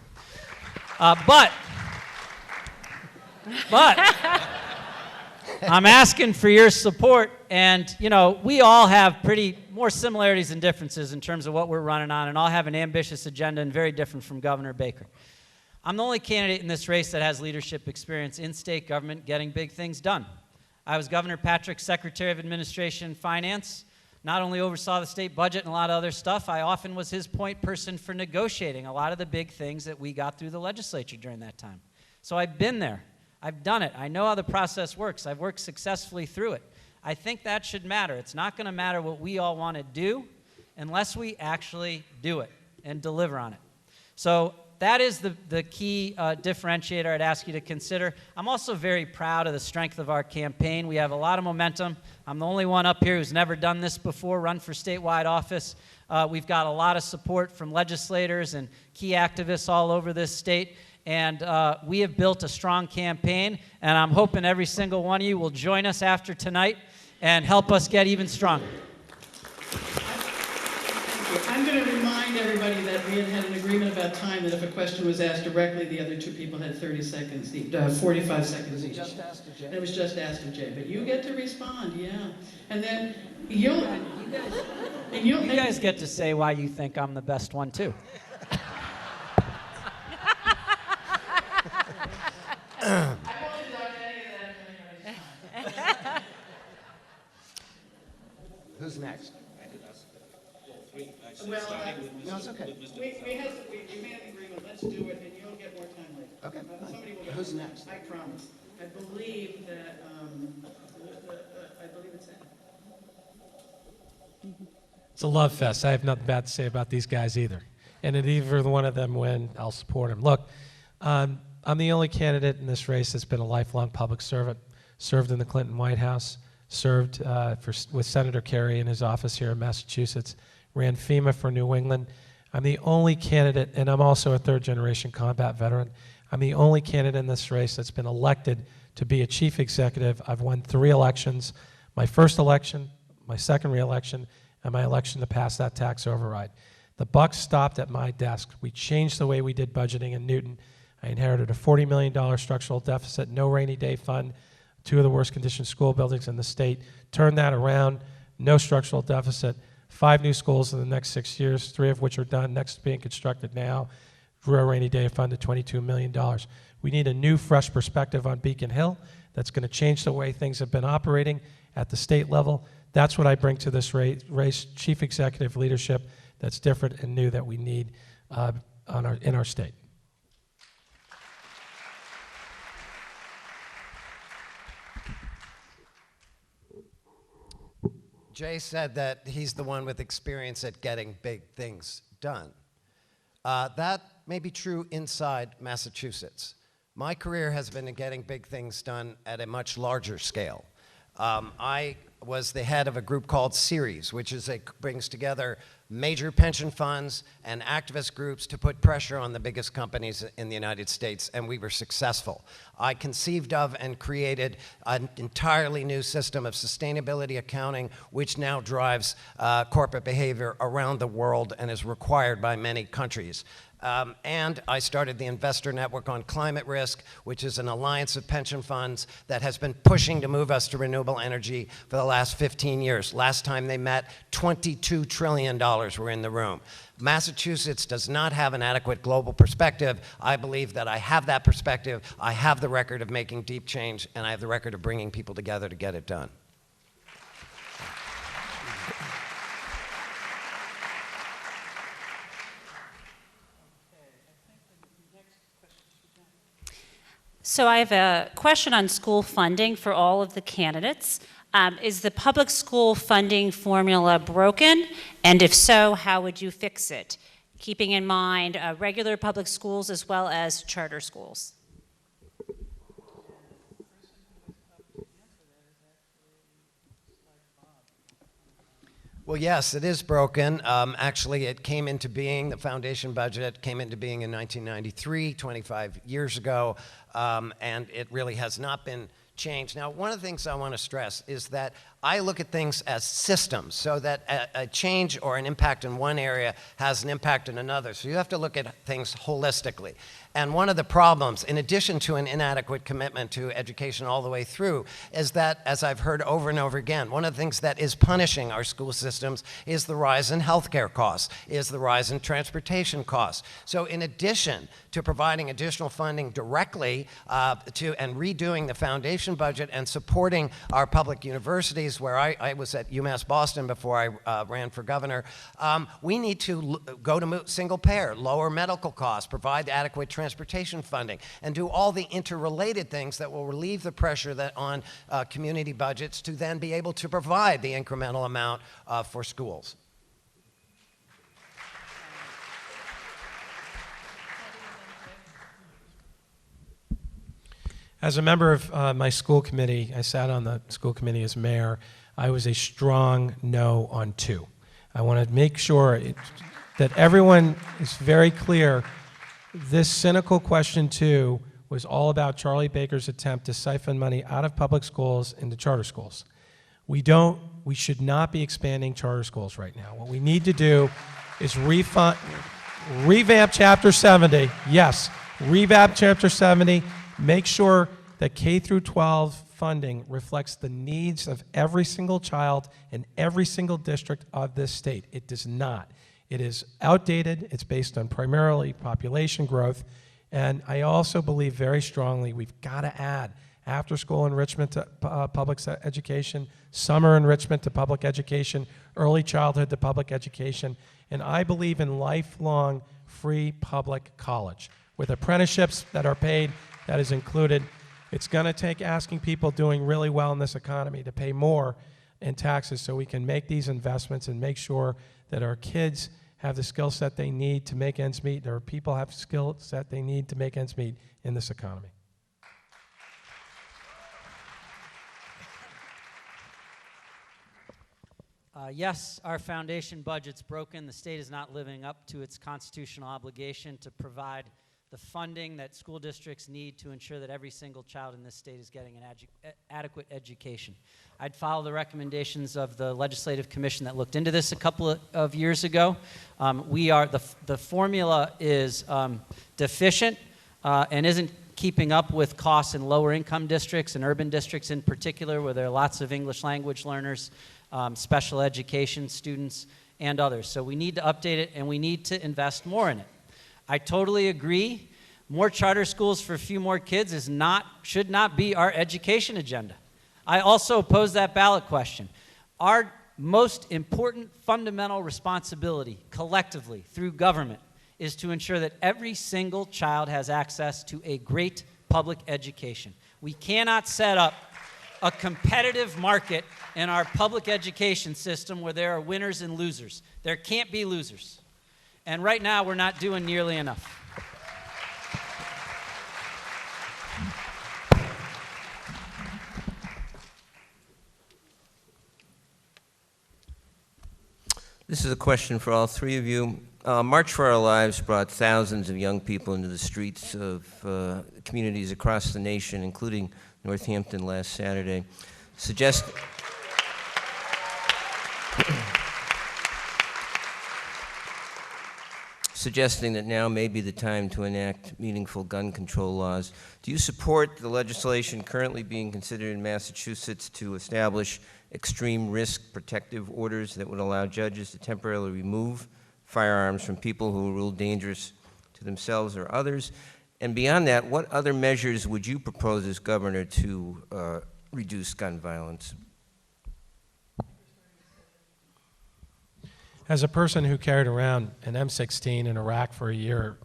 Speaker 5: But I'm asking for your support, and you know, we all have pretty more similarities and differences in terms of what we're running on, and all have an ambitious agenda and very different from Governor Baker. I'm the only candidate in this race that has leadership experience in state government getting big things done. I was Governor Patrick's Secretary of Administration and Finance, not only oversaw the state budget and a lot of other stuff, I often was his point person for negotiating a lot of the big things that we got through the legislature during that time. So I've been there. I've done it. I know how the process works. I've worked successfully through it. I think that should matter. It's not going to matter what we all want to do unless we actually do it and deliver on it. So that is the key differentiator I'd ask you to consider. I'm also very proud of the strength of our campaign. We have a lot of momentum. I'm the only one up here who's never done this before, run for statewide office. We've got a lot of support from legislators and key activists all over this state. And we have built a strong campaign, and I'm hoping every single one of you will join us after tonight and help us get even stronger.
Speaker 2: I'm going to remind everybody that we had an agreement about time, that if a question was asked directly, the other two people had 30 seconds, 45 seconds each. Just asked to Jay. And it was just asked to Jay, but you get to respond, yeah. And then you
Speaker 5: guys get to say why you think I'm the best one, too.
Speaker 4: Who's next?
Speaker 2: Well, no, it's okay. We made an agreement. Let's do it, and you'll get more time later.
Speaker 4: Okay.
Speaker 2: Somebody will get
Speaker 4: Who's
Speaker 2: more.
Speaker 4: next?
Speaker 2: I promise. I believe that. I believe it's that.
Speaker 3: It's a love fest. I have nothing bad to say about these guys either. And if either one of them win, I'll support them. Look, I'm the only candidate in this race that's been a lifelong public servant, served in the Clinton White House, served with Senator Kerry in his office here in Massachusetts, ran FEMA for New England. I'm the only candidate, and I'm also a third-generation combat veteran. I'm the only candidate in this race that's been elected to be a chief executive. I've won 3 elections, my first election, my second re-election, and my election to pass that tax override. The buck stopped at my desk. We changed the way we did budgeting in Newton. I inherited a $40 million structural deficit, no rainy day fund, 2 of the worst conditioned school buildings in the state. Turned that around, no structural deficit, 5 new schools in the next 6 years, 3 of which are done, next being constructed now. Grew a rainy day fund to $22 million. We need a new, fresh perspective on Beacon Hill that's going to change the way things have been operating at the state level. That's what I bring to this race, chief executive leadership that's different and new that we need in our state.
Speaker 4: Jay said that he's the one with experience at getting big things done. That may be true inside Massachusetts. My career has been in getting big things done at a much larger scale. I was the head of a group called Ceres, which brings together major pension funds and activist groups to put pressure on the biggest companies in the United States, and we were successful. I conceived of and created an entirely new system of sustainability accounting, which now drives corporate behavior around the world and is required by many countries. And I started the Investor Network on Climate Risk, which is an alliance of pension funds that has been pushing to move us to renewable energy for the last 15 years. Last time they met, $22 trillion were in the room. Massachusetts does not have an adequate global perspective. I believe that I have that perspective. I have the record of making deep change, and I have the record of bringing people together to get it done.
Speaker 9: So I have a question on school funding for all of the candidates. Is the public school funding formula broken? And if so, how would you fix it? Keeping in mind regular public schools as well as charter schools.
Speaker 4: Well, yes, it is broken. Actually, it came into being, the foundation budget came into being in 1993, 25 years ago, and it really has not been changed. Now, one of the things I want to stress is that I look at things as systems, so that a change or an impact in one area has an impact in another. So you have to look at things holistically. And one of the problems, in addition to an inadequate commitment to education all the way through, is that, as I've heard over and over again, one of the things that is punishing our school systems is the rise in healthcare costs, is the rise in transportation costs. So in addition to providing additional funding directly and redoing the foundation budget and supporting our public universities, where I was at UMass Boston before I ran for governor, we need to go to single payer, lower medical costs, provide adequate transportation funding, and do all the interrelated things that will relieve the pressure on community budgets to then be able to provide the incremental amount for schools.
Speaker 3: As a member of my school committee, I sat on the school committee as mayor, I was a strong no on 2. I want to make sure that everyone is very clear. This cynical question 2 was all about Charlie Baker's attempt to siphon money out of public schools into charter schools. We should not be expanding charter schools right now. What we need to do is revamp Chapter 70. Yes, revamp Chapter 70. Make sure that K through 12 funding reflects the needs of every single child in every single district of this state. It does not. It is outdated. It's based on primarily population growth. And I also believe very strongly we've got to add after-school enrichment to public education, summer enrichment to public education, early childhood to public education. And I believe in lifelong free public college with apprenticeships that are paid, that is included. It's going to take asking people doing really well in this economy to pay more in taxes so we can make these investments and make sure that our kids have the skill set they need to make ends meet, or people have the skill set they need to make ends meet in this economy.
Speaker 5: Yes, our foundation budget's broken. The state is not living up to its constitutional obligation to provide the funding that school districts need to ensure that every single child in this state is getting an adequate education. I'd follow the recommendations of the Legislative Commission that looked into this a couple of years ago. The formula is deficient and isn't keeping up with costs in lower income districts and urban districts in particular, where there are lots of English language learners, special education students, and others. So we need to update it, and we need to invest more in it. I totally agree. More charter schools for a few more kids should not be our education agenda. I also oppose that ballot question. Our most important fundamental responsibility collectively through government is to ensure that every single child has access to a great public education. We cannot set up a competitive market in our public education system where there are winners and losers. There can't be losers. And right now, we're not doing nearly enough.
Speaker 6: This is a question for all three of you. March for Our Lives brought thousands of young people into the streets of communities across the nation, including Northampton last Saturday, suggesting that now may be the time to enact meaningful gun control laws. Do you support the legislation currently being considered in Massachusetts to establish extreme risk protective orders that would allow judges to temporarily remove firearms from people who are ruled dangerous to themselves or others? And beyond that, what other measures would you propose as governor to reduce gun violence?
Speaker 3: As a person who carried around an M16 in Iraq for a year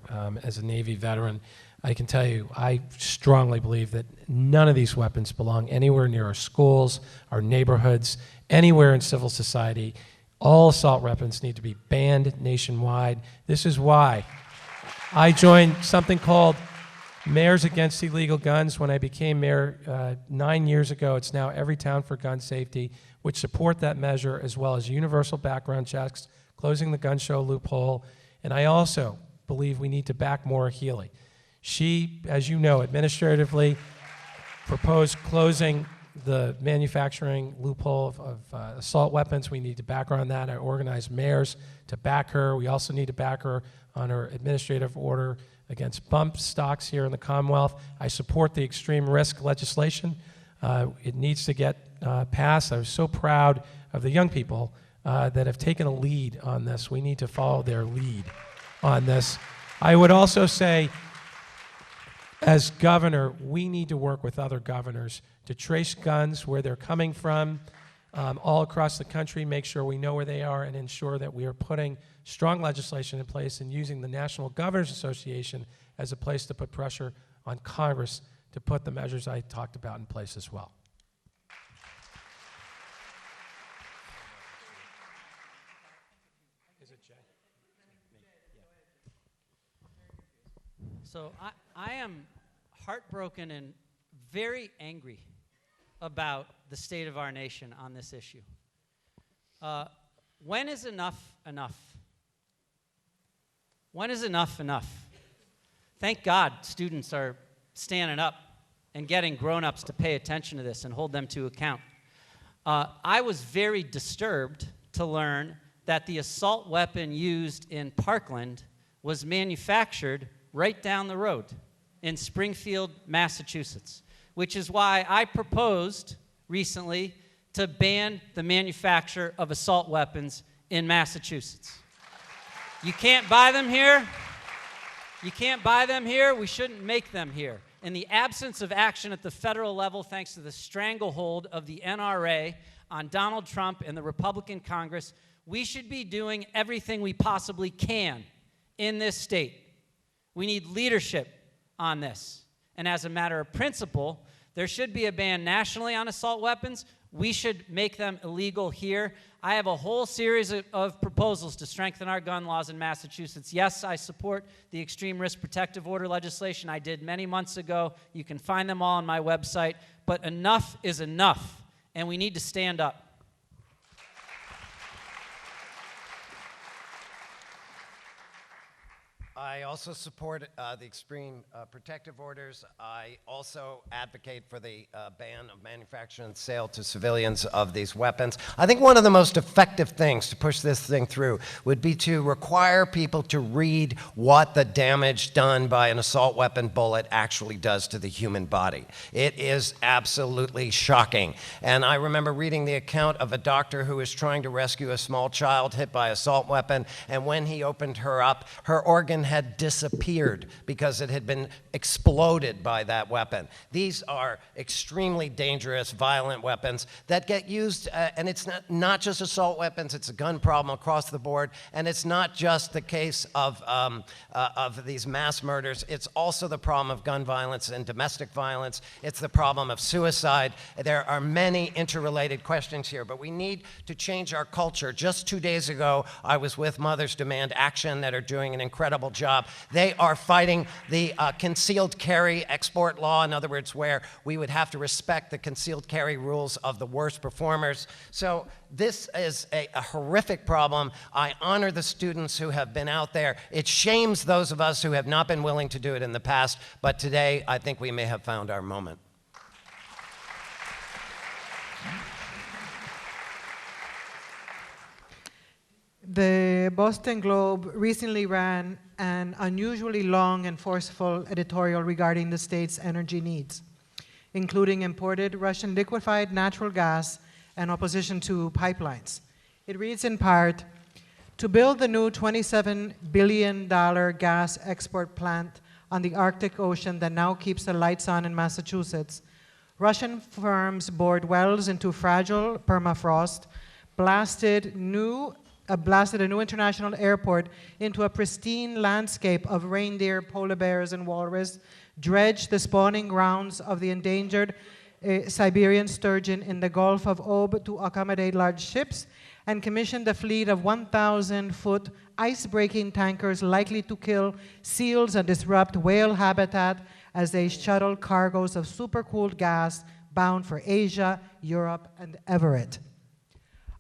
Speaker 3: as a Navy veteran, I can tell you, I strongly believe that none of these weapons belong anywhere near our schools, our neighborhoods, anywhere in civil society. All assault weapons need to be banned nationwide. This is why I joined something called Mayors Against Illegal Guns when I became mayor 9 years ago. It's now Every Town for Gun Safety, which support that measure, as well as universal background checks, closing the gun show loophole. And I also believe we need to back Maura Healey. She, as you know, administratively proposed closing the manufacturing loophole of assault weapons. We need to back her on that. I organized mayors to back her. We also need to back her on her administrative order against bump stocks here in the Commonwealth. I support the extreme risk legislation. It needs to get passed. I was so proud of the young people that have taken a lead on this. We need to follow their lead on this. I would also say, as governor, we need to work with other governors to trace guns, where they're coming from, all across the country, make sure we know where they are, and ensure that we are putting strong legislation in place and using the National Governors Association as a place to put pressure on Congress to put the measures I talked about in place as well. Is it Jay?
Speaker 5: So I am heartbroken and very angry about the state of our nation on this issue. When is enough enough? When is enough enough? Thank God students are standing up and getting grown-ups to pay attention to this and hold them to account. I was very disturbed to learn that the assault weapon used in Parkland was manufactured right down the road in Springfield, Massachusetts, which is why I proposed recently to ban the manufacture of assault weapons in Massachusetts. You can't buy them here. You can't buy them here. We shouldn't make them here. In the absence of action at the federal level, thanks to the stranglehold of the NRA on Donald Trump and the Republican Congress, we should be doing everything we possibly can in this state. We need leadership on this. And as a matter of principle, there should be a ban nationally on assault weapons. We should make them illegal here. I have a whole series of proposals to strengthen our gun laws in Massachusetts. Yes, I support the extreme risk protective order legislation I did many months ago. You can find them all on my website. But enough is enough, and we need to stand up.
Speaker 4: I also support the extreme protective orders. I also advocate for the ban of manufacture and sale to civilians of these weapons. I think one of the most effective things to push this thing through would be to require people to read what the damage done by an assault weapon bullet actually does to the human body. It is absolutely shocking. And I remember reading the account of a doctor who was trying to rescue a small child hit by an assault weapon, and when he opened her up, her organ had disappeared because it had been exploded by that weapon. These are extremely dangerous, violent weapons that get used, and it's not just assault weapons, it's a gun problem across the board, and it's not just the case of these mass murders, it's also the problem of gun violence and domestic violence, it's the problem of suicide. There are many interrelated questions here, but we need to change our culture. Just 2 days ago, I was with Mothers Demand Action that are doing an incredible job. They are fighting the concealed carry export law, in other words, where we would have to respect the concealed carry rules of the worst performers. So this is a horrific problem. I honor the students who have been out there. It shames those of us who have not been willing to do it in the past, but today I think we may have found our moment.
Speaker 7: The Boston Globe recently ran an unusually long and forceful editorial regarding the state's energy needs, including imported Russian liquefied natural gas and opposition to pipelines. It reads in part, "To build the new $27 billion gas export plant on the Arctic Ocean that now keeps the lights on in Massachusetts, Russian firms bored wells into fragile permafrost, blasted a new international airport into a pristine landscape of reindeer, polar bears, and walrus, dredged the spawning grounds of the endangered Siberian sturgeon in the Gulf of Ob to accommodate large ships, and commissioned a fleet of 1,000-foot ice-breaking tankers likely to kill seals and disrupt whale habitat as they shuttle cargoes of supercooled gas bound for Asia, Europe, and Everett.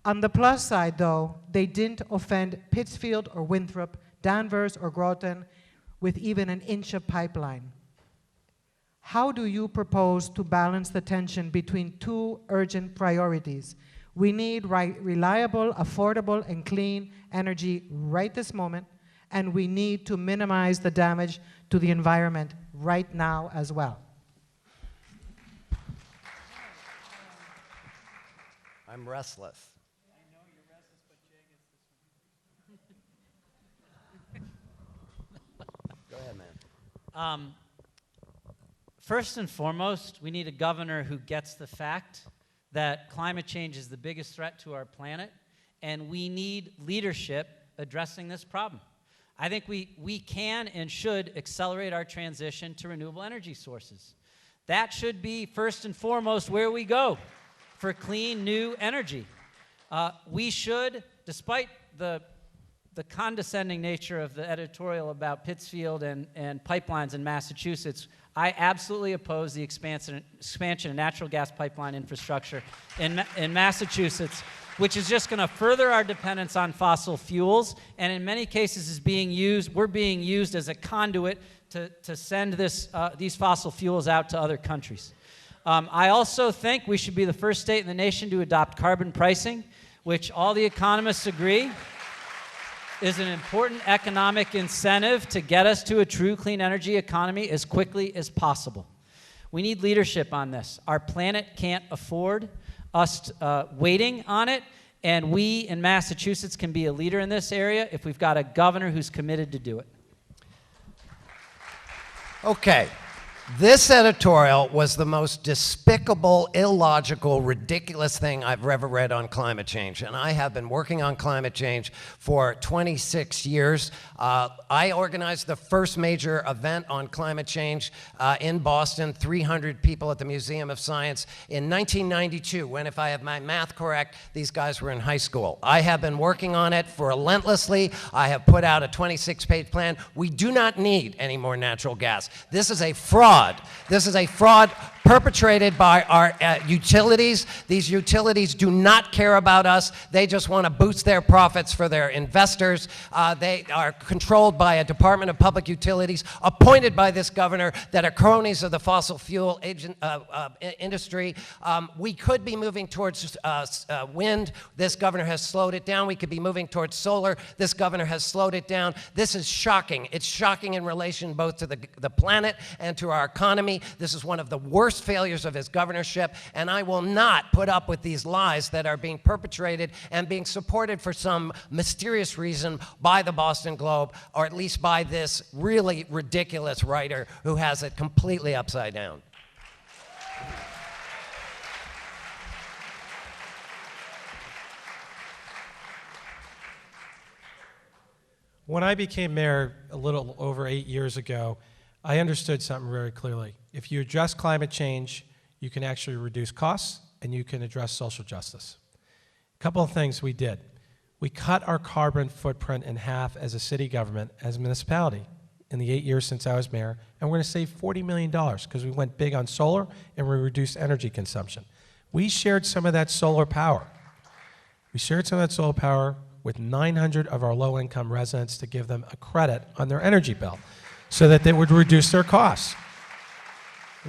Speaker 7: On the plus side, though, they didn't offend Pittsfield or Winthrop, Danvers or Groton with even an inch of pipeline. How do you propose to balance the tension between two urgent priorities? We need reliable, affordable, and clean energy right this moment, and we need to minimize the damage to the environment right now as well.
Speaker 4: I'm restless. Go ahead, man.
Speaker 5: First and foremost, we need a governor who gets the fact that climate change is the biggest threat to our planet, and we need leadership addressing this problem. I think we can and should accelerate our transition to renewable energy sources. That should be first and foremost where we go for clean, new energy. We should, despite the condescending nature of the editorial about Pittsfield and pipelines in Massachusetts, I absolutely oppose the expansion of natural gas pipeline infrastructure in Massachusetts, which is just going to further our dependence on fossil fuels, and in many cases we're being used as a conduit to send these fossil fuels out to other countries. I also think we should be the first state in the nation to adopt carbon pricing, which all the economists agree is an important economic incentive to get us to a true clean energy economy as quickly as possible. We need leadership on this. Our planet can't afford us waiting on it, and we in Massachusetts can be a leader in this area if we've got a governor who's committed to do it.
Speaker 4: Okay. This editorial was the most despicable, illogical, ridiculous thing I've ever read on climate change. And I have been working on climate change for 26 years. I organized the first major event on climate change in Boston, 300 people at the Museum of Science in 1992, when, if I have my math correct, these guys were in high school. I have been working on it relentlessly. I have put out a 26-page plan. We do not need any more natural gas. This is a fraud. This is a fraud perpetrated by our utilities. These utilities do not care about us. They just want to boost their profits for their investors. They are controlled by a Department of Public Utilities appointed by this governor that are cronies of the fossil fuel industry. We could be moving towards wind. This governor has slowed it down. We could be moving towards solar. This governor has slowed it down. This is shocking. It's shocking in relation both to the planet and to our economy. This is one of the worst failures of his governorship, and I will not put up with these lies that are being perpetrated and being supported for some mysterious reason by the Boston Globe, or at least by this really ridiculous writer who has it completely upside down.
Speaker 3: When I became mayor a little over 8 years ago, I understood something very clearly. If you address climate change, you can actually reduce costs and you can address social justice. A couple of things we did. We cut our carbon footprint in half as a city government, as a municipality, in the 8 years since I was mayor, and we're going to save $40 million because we went big on solar and we reduced energy consumption. We shared some of that solar power. We shared some of that solar power with 900 of our low-income residents to give them a credit on their energy bill so that they would reduce their costs.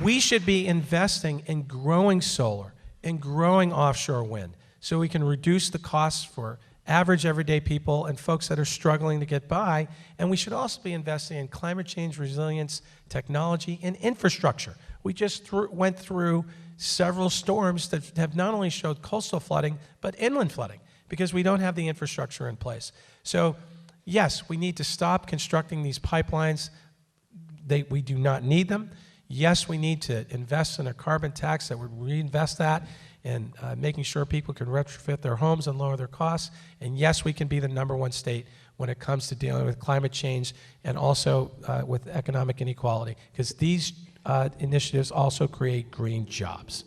Speaker 3: We should be investing in growing solar and growing offshore wind so we can reduce the costs for average everyday people and folks that are struggling to get by. And we should also be investing in climate change resilience, technology, and infrastructure. We just went through several storms that have not only showed coastal flooding, but inland flooding, because we don't have the infrastructure in place. So yes, we need to stop constructing these pipelines. We do not need them. Yes, we need to invest in a carbon tax that would reinvest that in making sure people can retrofit their homes and lower their costs. And yes, we can be the #1 state when it comes to dealing with climate change and also with economic inequality, because these initiatives also create green jobs.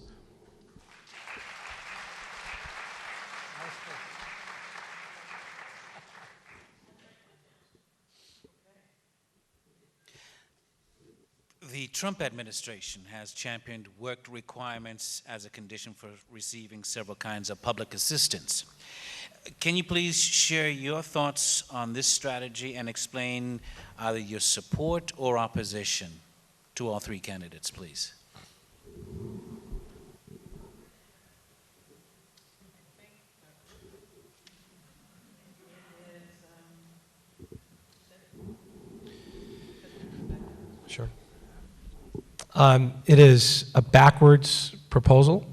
Speaker 8: The Trump administration has championed work requirements as a condition for receiving several kinds of public assistance. Can you please share your thoughts on this strategy and explain either your support or opposition to all three candidates, please?
Speaker 3: Sure. It is a backwards proposal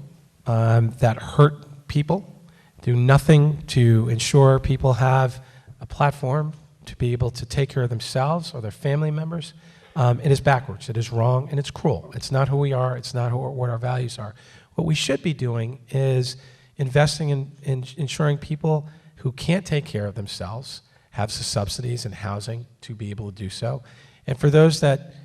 Speaker 3: that hurt people, do nothing to ensure people have a platform to be able to take care of themselves or their family members. It is backwards, it is wrong, and it's cruel. It's not who we are, it's not what our values are. What we should be doing is investing in ensuring people who can't take care of themselves have the subsidies and housing to be able to do so. And for those that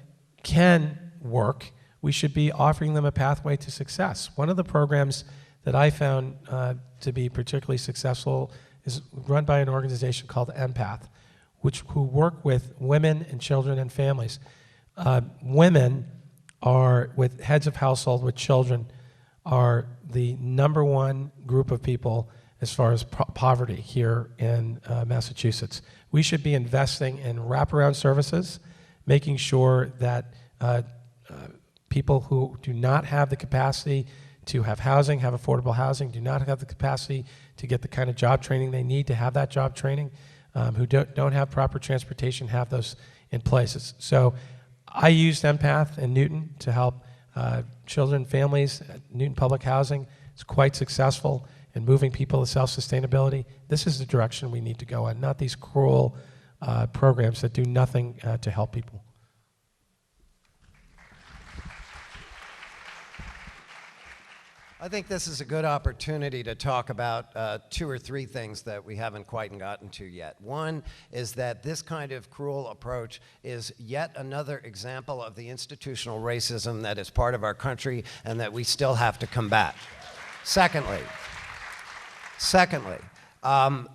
Speaker 3: can work, we should be offering them a pathway to success. One of the programs that I found to be particularly successful is run by an organization called Empath, who work with women and children and families. Women are, with heads of household with children, are the #1 group of people as far as poverty here in Massachusetts. We should be investing in wraparound services, making sure that people who do not have the capacity to have housing, have affordable housing, do not have the capacity to get the kind of job training they need to have that job training, who don't have proper transportation, have those in places. So I used Empath in Newton to help children, families at Newton Public Housing. It's quite successful in moving people to self-sustainability. This is the direction we need to go in, not these cruel programs that do nothing to help people.
Speaker 4: I think this is a good opportunity to talk about 2 or 3 things that we haven't quite gotten to yet. One is that this kind of cruel approach is yet another example of the institutional racism that is part of our country and that we still have to combat. Secondly,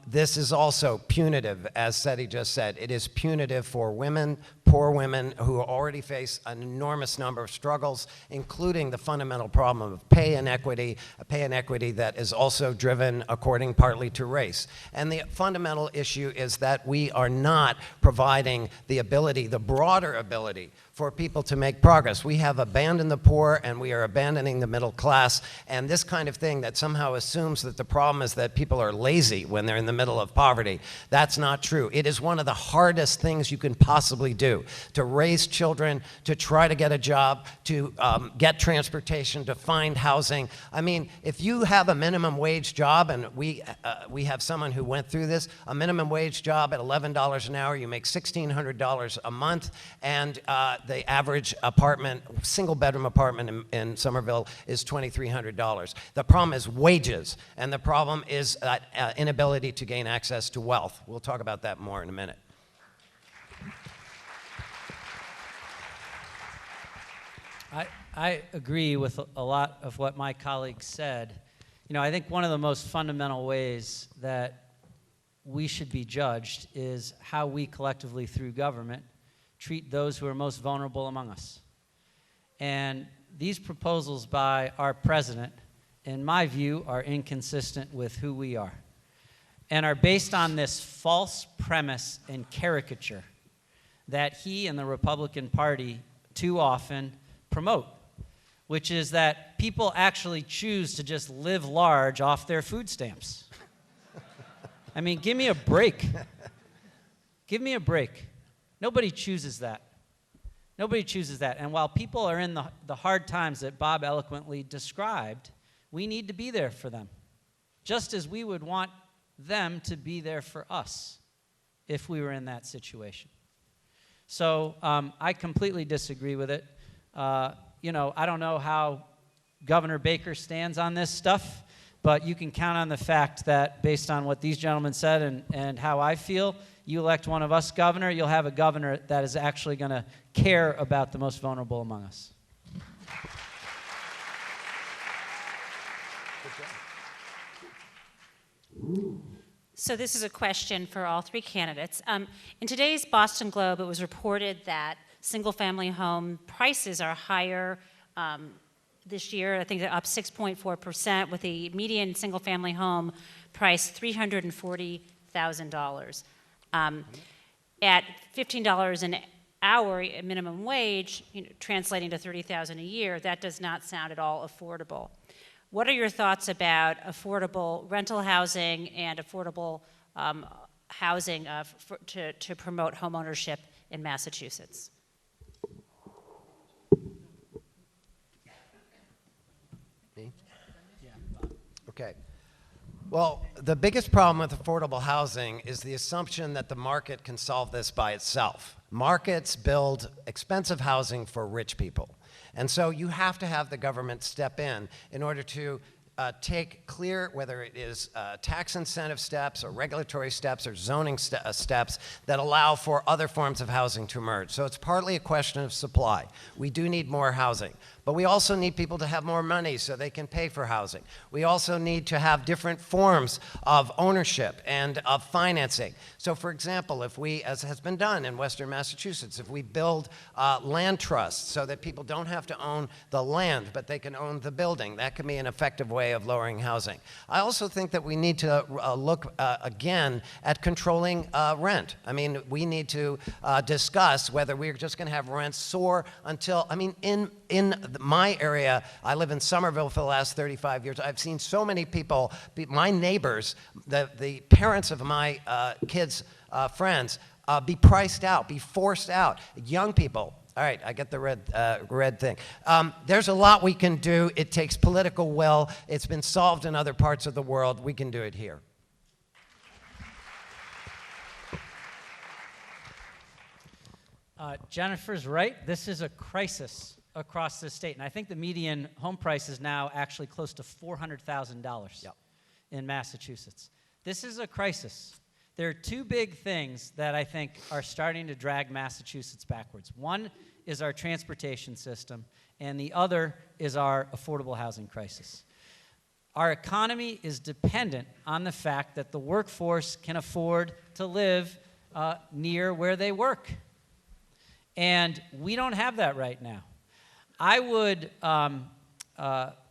Speaker 4: this is also punitive, as Seti just said. It is punitive for women, poor women who already face an enormous number of struggles, including the fundamental problem of pay inequity, a pay inequity that is also driven according partly to race. And the fundamental issue is that we are not providing the ability, the broader ability, for people to make progress. We have abandoned the poor and we are abandoning the middle class, and this kind of thing that somehow assumes that the problem is that people are lazy when they're in the middle of poverty, that's not true. It is one of the hardest things you can possibly do, to raise children, to try to get a job, to get transportation, to find housing. I mean, if you have a minimum wage job, and we have someone who went through this, a minimum wage job at $11 an hour, you make $1,600 a month, and the average apartment, single-bedroom apartment in Somerville is $2,300. The problem is wages, and the problem is inability to gain access to wealth. We'll talk about that more in a minute.
Speaker 5: I agree with a lot of what my colleagues said. You know, I think one of the most fundamental ways that we should be judged is how we collectively, through government, treat those who are most vulnerable among us. And these proposals by our president, in my view, are inconsistent with who we are and are based on this false premise and caricature that he and the Republican Party too often promote, which is that people actually choose to just live large off their food stamps. I mean, give me a break. Give me a break. Nobody chooses that. Nobody chooses that. And while people are in the hard times that Bob eloquently described, we need to be there for them, just as we would want them to be there for us if we were in that situation. So I completely disagree with it. You know, I don't know how Governor Baker stands on this stuff, but you can count on the fact that based on what these gentlemen said and how I feel, you elect one of us governor, you'll have a governor that is actually going to care about the most vulnerable among us.
Speaker 9: So this is a question for all three candidates. In today's Boston Globe, it was reported that single-family home prices are higher this year. I think they're up 6.4%, with the median single-family home price $340,000. At $15 an hour minimum wage, translating to $30,000 a year, that does not sound at all affordable. What are your thoughts about affordable rental housing and affordable housing to promote homeownership in Massachusetts?
Speaker 4: Me? Yeah. Okay. Well, the biggest problem with affordable housing is the assumption that the market can solve this by itself. Markets build expensive housing for rich people. And so you have to have the government step in order to take clear, whether it is tax incentive steps or regulatory steps or zoning steps that allow for other forms of housing to emerge. So it's partly a question of supply. We do need more housing. But we also need people to have more money so they can pay for housing. We also need to have different forms of ownership and of financing. So for example, if we, as has been done in Western Massachusetts, if we build land trusts so that people don't have to own the land, but they can own the building, that can be an effective way of lowering housing. I also think that we need to look again at controlling rent. I mean, we need to discuss whether we're just going to have rents soar until, I mean, in my area, I live in Somerville for the last 35 years. I've seen so many people, my neighbors, the parents of my kids' friends, be priced out, be forced out. Young people. All right, I get the red thing. There's a lot we can do. It takes political will. It's been solved in other parts of the world. We can do it here.
Speaker 5: Jennifer's right. This is a crisis across the state. And I think the median home price is now actually close to $400,000 in Massachusetts. This is a crisis. There are two big things that I think are starting to drag Massachusetts backwards. One is our transportation system, and the other is our affordable housing crisis. Our economy is dependent on the fact that the workforce can afford to live near where they work. And we don't have that right now. I would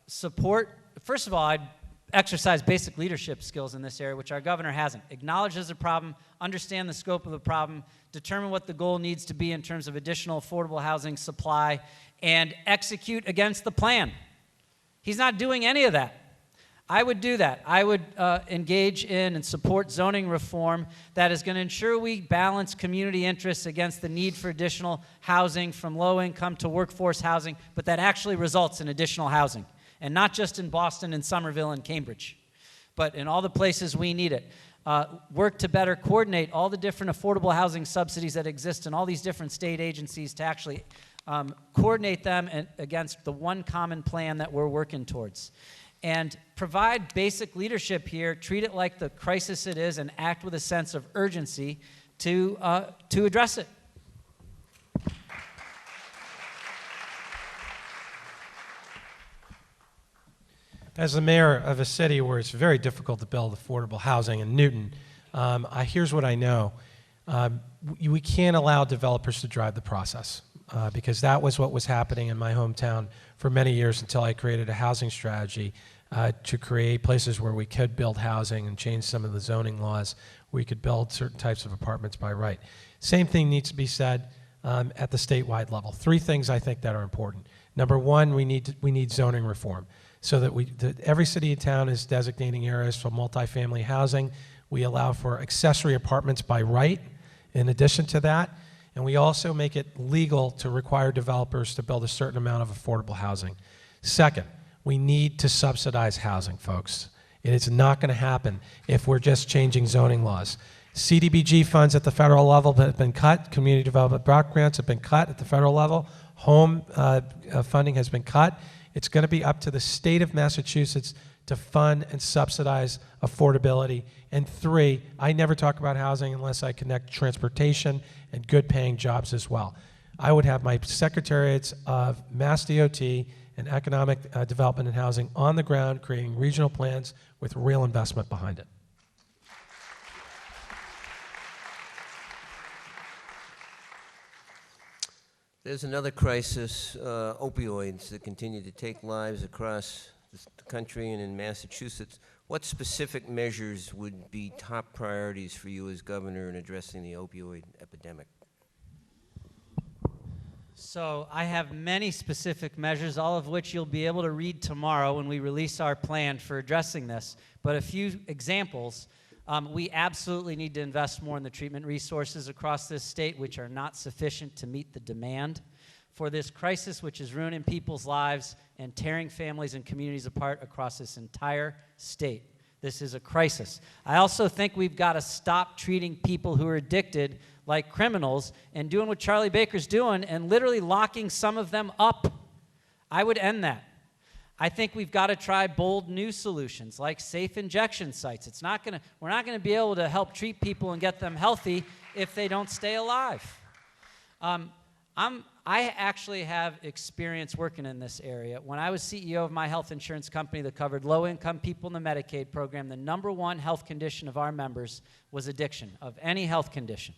Speaker 5: support, first of all, I'd exercise basic leadership skills in this area, which our governor hasn't. Acknowledge there's a problem, understand the scope of the problem, determine what the goal needs to be in terms of additional affordable housing supply, and execute against the plan. He's not doing any of that. I would do that. I would engage in and support zoning reform that is going to ensure we balance community interests against the need for additional housing from low income to workforce housing, but that actually results in additional housing. And not just in Boston and Somerville and Cambridge, but in all the places we need it. Work to better coordinate all the different affordable housing subsidies that exist in all these different state agencies to actually coordinate them against the one common plan that we're working towards. And provide basic leadership here, treat it like the crisis it is, and act with a sense of urgency to address it.
Speaker 3: As the mayor of a city where it's very difficult to build affordable housing in Newton, here's what I know. We can't allow developers to drive the process because that was what was happening in my hometown for many years until I created a housing strategy to create places where we could build housing and change some of the zoning laws. We could build certain types of apartments by right. Same thing needs to be said at the statewide level. Three things I think that are important. Number one, we need zoning reform, so that every city and town is designating areas for multifamily housing. We allow for accessory apartments by right in addition to that, and we also make it legal to require developers to build a certain amount of affordable housing. Second, we need to subsidize housing, folks. It's not going to happen if we're just changing zoning laws. CDBG funds at the federal level have been cut. Community development block grants have been cut at the federal level. Home funding has been cut. It's going to be up to the state of Massachusetts to fund and subsidize affordability. And three, I never talk about housing unless I connect transportation and good paying jobs as well. I would have my secretariats of Mass DOT and Economic Development and Housing on the ground creating regional plans with real investment behind it.
Speaker 6: There's another crisis, opioids, that continue to take lives across the country and in Massachusetts. What specific measures would be top priorities for you as governor in addressing the opioid epidemic?
Speaker 5: So I have many specific measures, all of which you'll be able to read tomorrow when we release our plan for addressing this. But a few examples. We absolutely need to invest more in the treatment resources across this state, which are not sufficient to meet the demand for this crisis, which is ruining people's lives and tearing families and communities apart across this entire state. This is a crisis. I also think we've got to stop treating people who are addicted like criminals and doing what Charlie Baker's doing and literally locking some of them up. I would end that. I think we've got to try bold new solutions like safe injection sites. We're not going to be able to help treat people and get them healthy if they don't stay alive. I actually have experience working in this area. When I was CEO of my health insurance company that covered low-income people in the Medicaid program, the #1 health condition of our members was addiction, of any health condition.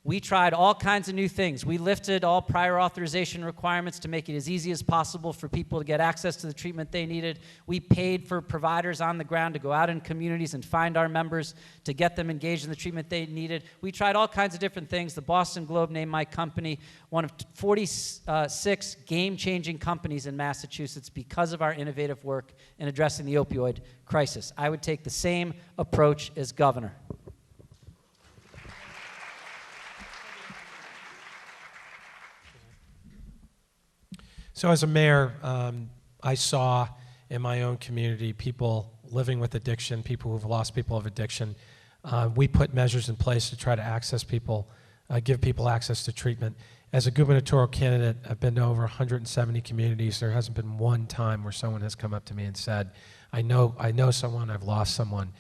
Speaker 5: We tried all kinds of new things. We lifted all prior authorization requirements to make it as easy as possible for people to get access to the treatment they needed. We paid for providers on the ground to go out in communities and find our members to get them engaged in the treatment they needed. We tried all kinds of different things. The Boston Globe named my company one of 46 game-changing companies in Massachusetts because of our innovative work in addressing the opioid crisis. I would take the same approach as governor.
Speaker 3: So as a mayor, I saw in my own community people living with addiction, people who've lost people of addiction. We put measures in place to try to access people, give people access to treatment. As a gubernatorial candidate, I've been to over 170 communities. There hasn't been one time where someone has come up to me and said, I know someone, I've lost someone.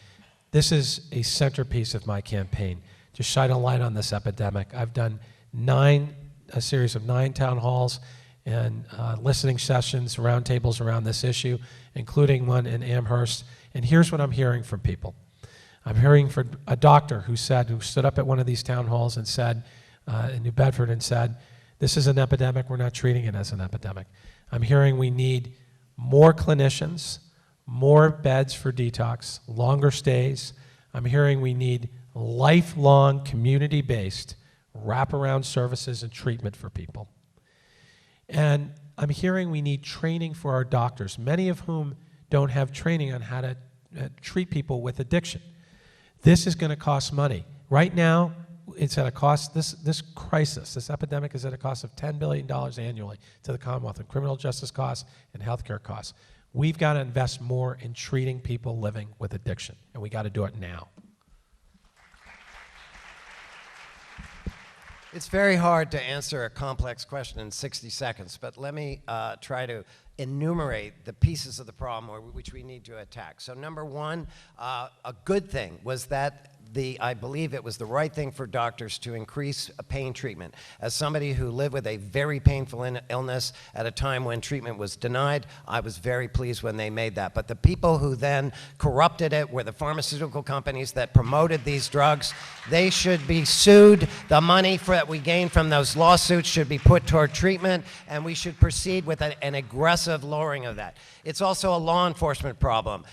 Speaker 3: This is a centerpiece of my campaign, to shine a light on this epidemic. I've done a series of 9 town halls and listening sessions, roundtables around this issue, including one in Amherst. And here's what I'm hearing from people. I'm hearing from a doctor who stood up at one of these town halls and said, in New Bedford, and said This is an epidemic. We're not treating it as an epidemic. I'm hearing we need more clinicians, more beds for detox, longer stays. I'm hearing we need lifelong community-based wraparound services and treatment for people. And I'm hearing we need training for our doctors, many of whom don't have training on how to treat people with addiction. This is going to cost money. Right now, it's at a cost, this crisis, this epidemic is at a cost of $10 billion annually to the Commonwealth in criminal justice costs and healthcare costs. We've got to invest more in treating people living with addiction, and we got to do it now.
Speaker 4: It's very hard to answer a complex question in 60 seconds, but let me try to enumerate the pieces of the problem which we need to attack. So number one, a good thing was that I believe it was the right thing for doctors to increase pain treatment. As somebody who lived with a very painful illness at a time when treatment was denied, I was very pleased when they made that. But the people who then corrupted it were the pharmaceutical companies that promoted these drugs. They should be sued. The money that we gain from those lawsuits should be put toward treatment, and we should proceed with an aggressive lowering of that. It's also a law enforcement problem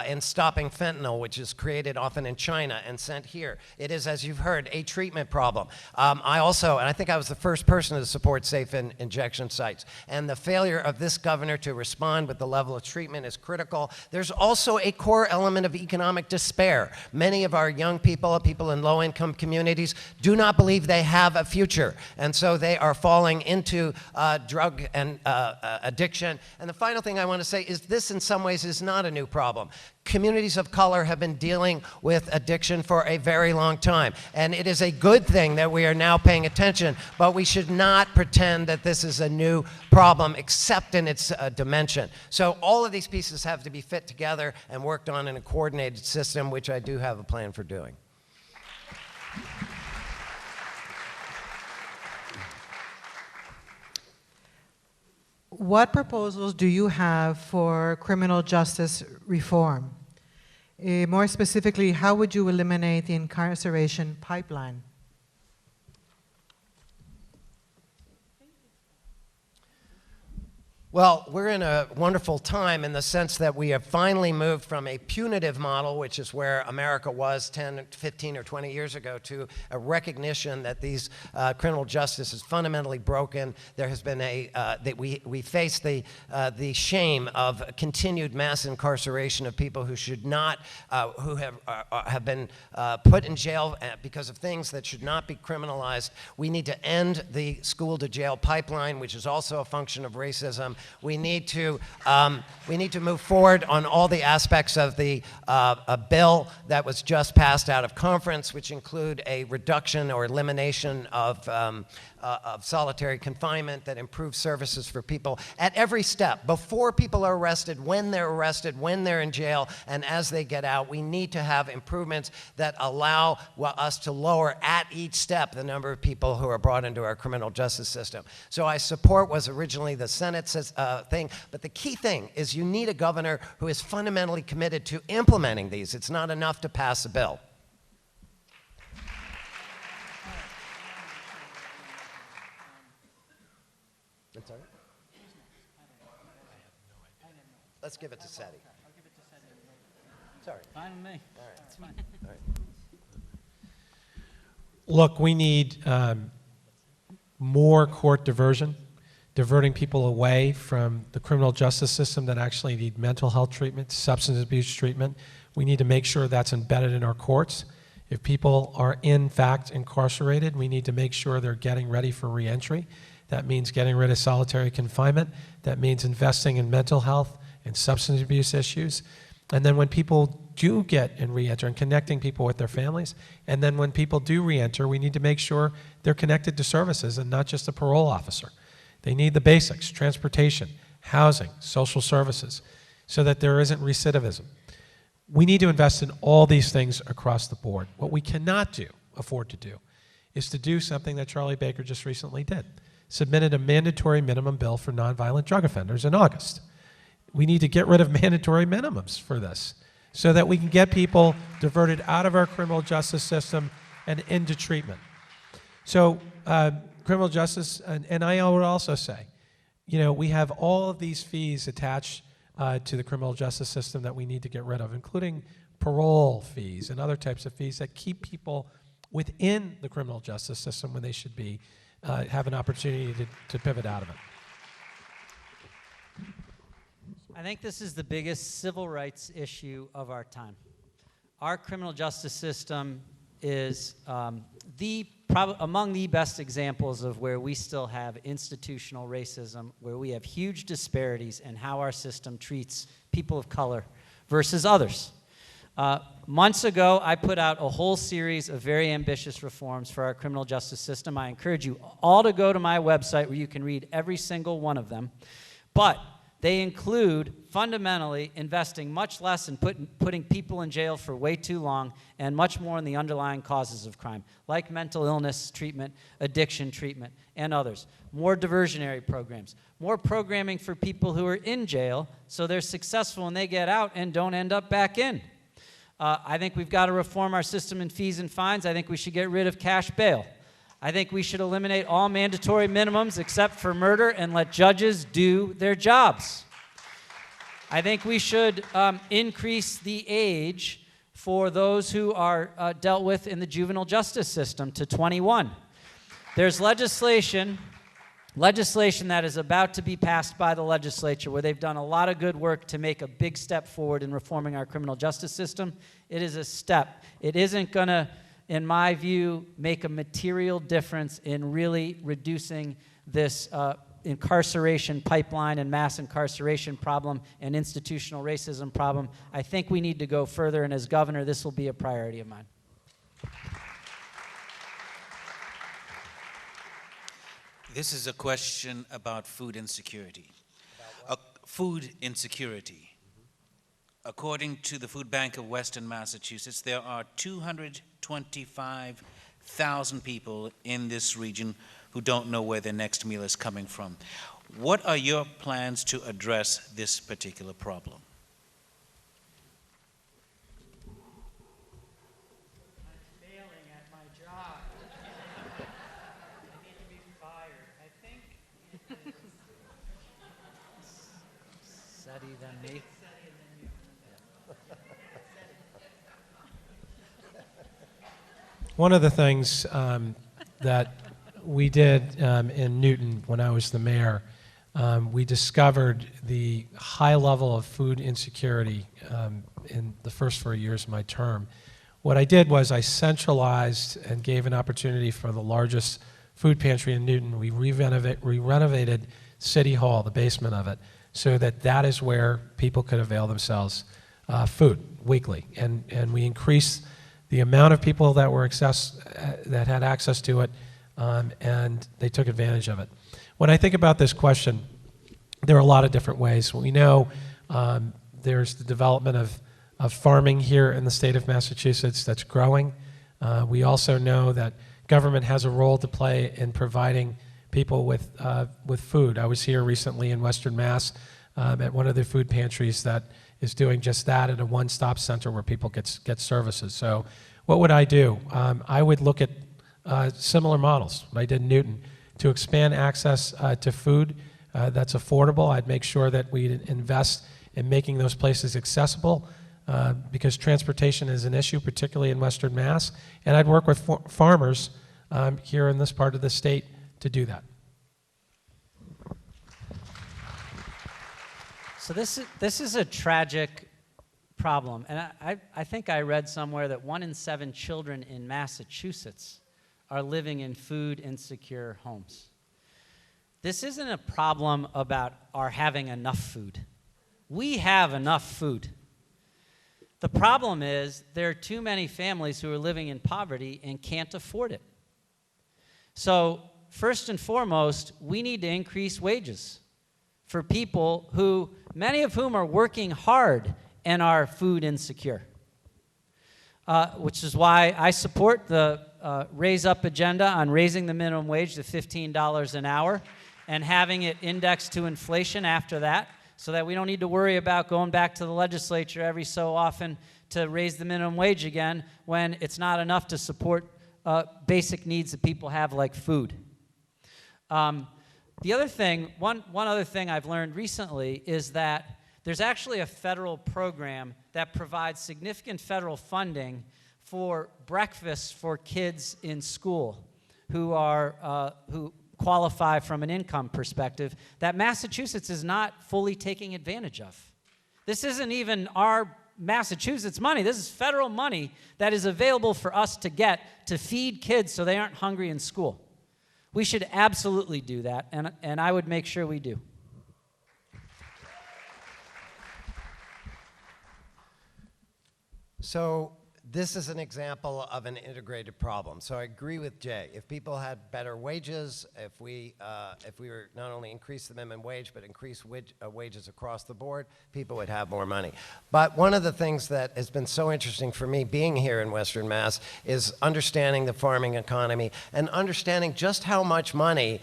Speaker 4: in stopping fentanyl, which is created often in China and sent here. It is, as you've heard, a treatment problem. I also, and I think I was the first person to support safe injection sites, and the failure of this governor to respond with the level of treatment is critical. There's also a core element of economic despair. Many of our young people in low-income communities, do not believe they have a future, and so they are falling into drug and addiction. And the final thing I want to say is this, in some ways, is not a new problem. Communities of color have been dealing with addiction for a very long time. And it is a good thing that we are now paying attention, but we should not pretend that this is a new problem, except in its dimension. So all of these pieces have to be fit together and worked on in a coordinated system, which I do have a plan for doing.
Speaker 7: What proposals do you have for criminal justice reform? More specifically, how would you eliminate the incarceration pipeline?
Speaker 4: Well, we're in a wonderful time in the sense that we have finally moved from a punitive model, which is where America was 10, 15, or 20 years ago, to a recognition that these criminal justice is fundamentally broken. There has been that we face the shame of continued mass incarceration of people who should not, who have been put in jail because of things that should not be criminalized. We need to end the school-to-jail pipeline, which is also a function of racism. We need to move forward on all the aspects of the bill that was just passed out of conference, which include a reduction or elimination of solitary confinement that improves services for people at every step, before people are arrested, when they're in jail, and as they get out. We need to have improvements that allow us to lower at each step the number of people who are brought into our criminal justice system. So I support was originally the Senate's thing, but the key thing is you need a governor who is fundamentally committed to implementing these. It's not enough to pass a bill. That's all right. Let's give it to Seti. Sorry.
Speaker 5: Fine with me.
Speaker 4: All right.
Speaker 5: That's fine.
Speaker 4: All right.
Speaker 3: Look, we need more court diversion, diverting people away from the criminal justice system that actually need mental health treatment, substance abuse treatment. We need to make sure that's embedded in our courts. If people are in fact incarcerated, we need to make sure they're getting ready for reentry. That means getting rid of solitary confinement. That means investing in mental health and substance abuse issues. And then when people do get and reenter, and connecting people with their families, and then when people do reenter, we need to make sure they're connected to services and not just a parole officer. They need the basics: transportation, housing, social services, so that there isn't recidivism. We need to invest in all these things across the board. What we cannot afford to do, is to do something that Charlie Baker just recently did. Submitted a mandatory minimum bill for nonviolent drug offenders in August. We need to get rid of mandatory minimums for this so that we can get people diverted out of our criminal justice system and into treatment. So criminal justice, and I would also say, you know, we have all of these fees attached to the criminal justice system that we need to get rid of, including parole fees and other types of fees that keep people within the criminal justice system when they should be, have an opportunity to pivot out of it.
Speaker 5: I think this is the biggest civil rights issue of our time. Our criminal justice system is among the best examples of where we still have institutional racism, where we have huge disparities in how our system treats people of color versus others. Months ago, I put out a whole series of very ambitious reforms for our criminal justice system. I encourage you all to go to my website where you can read every single one of them. But they include fundamentally investing much less in putting people in jail for way too long and much more in the underlying causes of crime, like mental illness treatment, addiction treatment, and others. More diversionary programs, more programming for people who are in jail so they're successful when they get out and don't end up back in. I think we've got to reform our system in fees and fines. I think we should get rid of cash bail. I think we should eliminate all mandatory minimums except for murder and let judges do their jobs. I think we should increase the age for those who are dealt with in the juvenile justice system to 21. There's legislation that is about to be passed by the legislature where they've done a lot of good work to make a big step forward in reforming our criminal justice system. It is a step. It isn't going to, in my view, make a material difference in really reducing this incarceration pipeline and mass incarceration problem and institutional racism problem. I think we need to go further, and as governor, this will be a priority of mine.
Speaker 8: This is a question about food insecurity. Food insecurity. According to the Food Bank of Western Massachusetts, there are 225,000 people in this region who don't know where their next meal is coming from. What are your plans to address this particular problem?
Speaker 5: I'm failing at my job. I need to be fired. I think it is Seti than me.
Speaker 3: One of the things that we did in Newton when I was the mayor, we discovered the high level of food insecurity in the first 4 years of my term. What I did was I centralized and gave an opportunity for the largest food pantry in Newton. We renovated City Hall, the basement of it, so that that is where people could avail themselves food weekly. And we increased the amount of people that were that had access to it, and they took advantage of it. When I think about this question, there are a lot of different ways. We know there's the development of farming here in the state of Massachusetts that's growing. We also know that government has a role to play in providing people with food. I was here recently in Western Mass at one of the food pantries that is doing just that at a one-stop center where people get services. So what would I do? I would look at similar models, what I did in Newton, to expand access to food that's affordable. I'd make sure that we invest in making those places accessible because transportation is an issue, particularly in Western Mass. And I'd work with farmers here in this part of the state to do that.
Speaker 5: So this is a tragic problem, and I think I read somewhere that 1 in 7 children in Massachusetts are living in food insecure homes. This isn't a problem about our having enough food. We have enough food. The problem is there are too many families who are living in poverty and can't afford it. So first and foremost, we need to increase wages for people who, many of whom are working hard and are food insecure, which is why I support the Raise Up agenda on raising the minimum wage to $15 an hour and having it indexed to inflation after that so that we don't need to worry about going back to the legislature every so often to raise the minimum wage again when it's not enough to support basic needs that people have like food. The other thing, one other thing I've learned recently is that there's actually a federal program that provides significant federal funding for breakfasts for kids in school who qualify from an income perspective that Massachusetts is not fully taking advantage of. This isn't even our Massachusetts money. This is federal money that is available for us to get to feed kids so they aren't hungry in school. We should absolutely do that, and I would make sure we do.
Speaker 4: So this is an example of an integrated problem. So I agree with Jay. If people had better wages, if we were not only increase the minimum wage, but increase wages across the board, people would have more money. But one of the things that has been so interesting for me being here in Western Mass is understanding the farming economy and understanding just how much money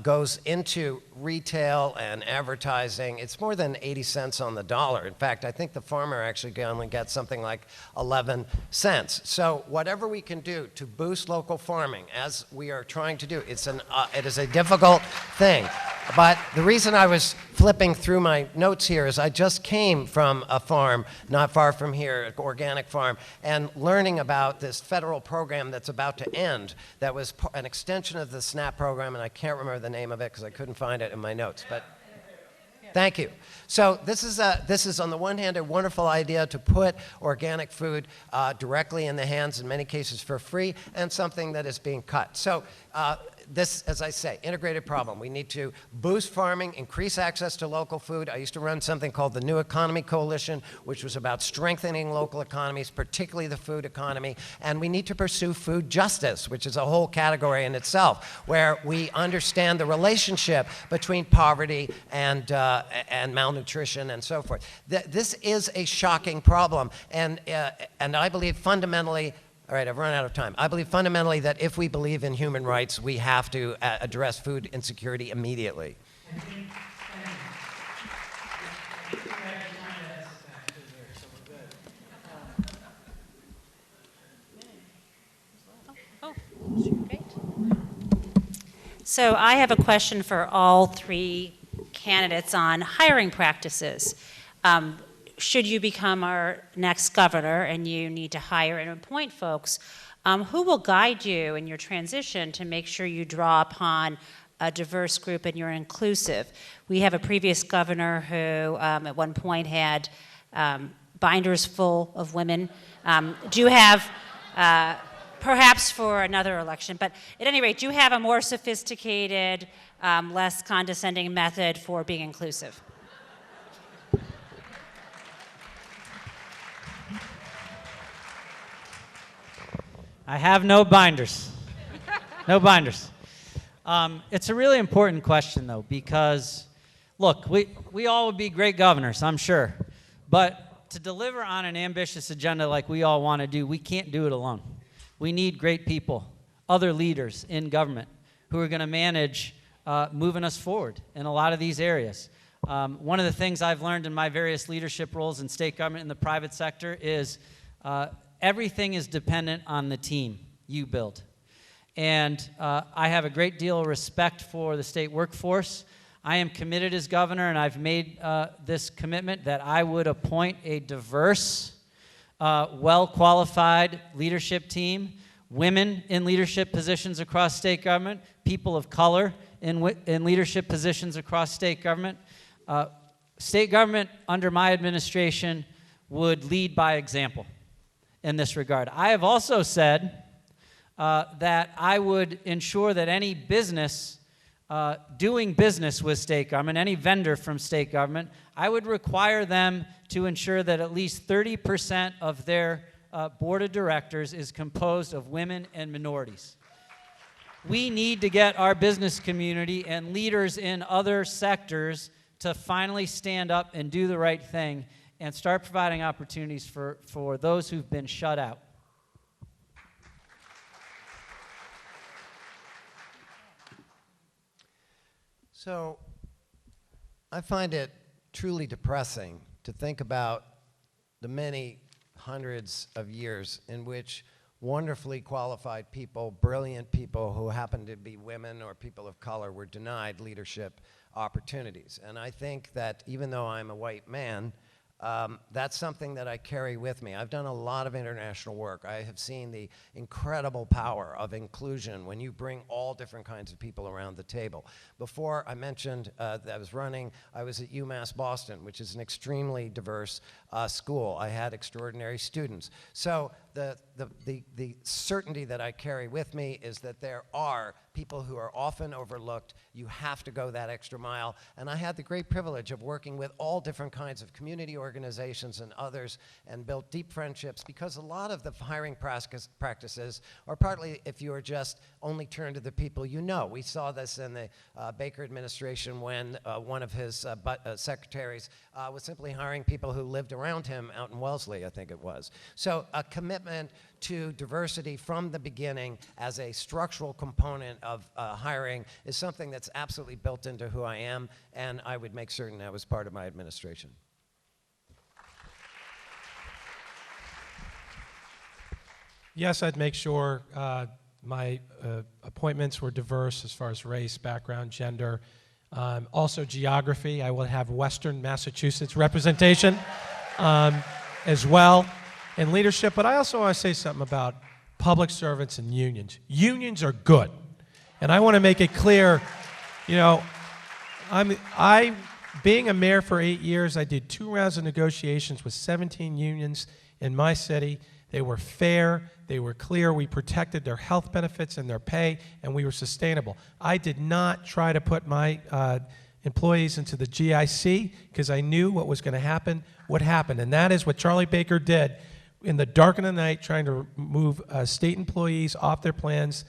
Speaker 4: goes into retail and advertising. It's more than 80 cents on the dollar. In fact, I think the farmer actually only gets something like 11 cents. So whatever we can do to boost local farming, as we are trying to do, it is a difficult thing. But the reason I was flipping through my notes here is I just came from a farm not far from here, an organic farm, and learning about this federal program that's about to end that was an extension of the SNAP program, and I can't remember the name of it because I couldn't find it in my notes. But thank you. So this is on the one hand a wonderful idea to put organic food directly in the hands, in many cases for free, and something that is being cut. So this, as I say, integrated problem. We need to boost farming, increase access to local food. I used to run something called the New Economy Coalition, which was about strengthening local economies, particularly the food economy. And we need to pursue food justice, which is a whole category in itself, where we understand the relationship between poverty and malnutrition and so forth. This is a shocking problem, and I believe fundamentally. All right, I've run out of time. I believe fundamentally that if we believe in human rights, we have to address food insecurity immediately.
Speaker 9: Great. So I have a question for all three candidates on hiring practices. Should you become our next governor and you need to hire and appoint folks, who will guide you in your transition to make sure you draw upon a diverse group and you're inclusive? We have a previous governor who at one point had binders full of women. Do you have, perhaps for another election, but at any rate, do you have a more sophisticated, less condescending method for being inclusive?
Speaker 5: I have no binders. No binders. It's a really important question, though, because, look, we all would be great governors, I'm sure. But to deliver on an ambitious agenda like we all want to do, we can't do it alone. We need great people, other leaders in government who are going to manage moving us forward in a lot of these areas. One of the things I've learned in my various leadership roles in state government and the private sector is everything is dependent on the team you build. And I have a great deal of respect for the state workforce. I am committed as governor, and I've made this commitment that I would appoint a diverse, well-qualified leadership team, women in leadership positions across state government, people of color in leadership positions across state government. State government under my administration would lead by example in this regard. I have also said that I would ensure that any business doing business with state government, any vendor from state government, I would require them to ensure that at least 30% of their board of directors is composed of women and minorities. We need to get our business community and leaders in other sectors to finally stand up and do the right thing and start providing opportunities for those who've been shut out.
Speaker 4: So I find it truly depressing to think about the many hundreds of years in which wonderfully qualified people, brilliant people who happen to be women or people of color were denied leadership opportunities. And I think that even though I'm a white man, that's something that I carry with me. I've done a lot of international work. I have seen the incredible power of inclusion when you bring all different kinds of people around the table. Before I mentioned that I was running, I was at UMass Boston, which is an extremely diverse school. I had extraordinary students. So the certainty that I carry with me is that there are people who are often overlooked. You have to go that extra mile. And I had the great privilege of working with all different kinds of community organizations and others and built deep friendships, because a lot of the hiring practices are partly if you are just only turned to the people you know. We saw this in the Baker administration when one of his secretaries was simply hiring people who lived around him out in Wellesley, I think it was. So a commitment to diversity from the beginning as a structural component of hiring is something that's absolutely built into who I am, and I would make certain that was part of my administration.
Speaker 3: Yes, I'd make sure my appointments were diverse as far as race, background, gender. Also geography. I will have Western Massachusetts representation as well in leadership. But I also want to say something about public servants and unions. Unions are good. And I want to make it clear, you know, being a mayor for 8 years, I did 2 rounds of negotiations with 17 unions in my city. They were fair, they were clear, we protected their health benefits and their pay, and we were sustainable. I did not try to put my employees into the GIC because I knew what was going to happen would happen, and that is what Charlie Baker did in the dark of the night, trying to move state employees off their plans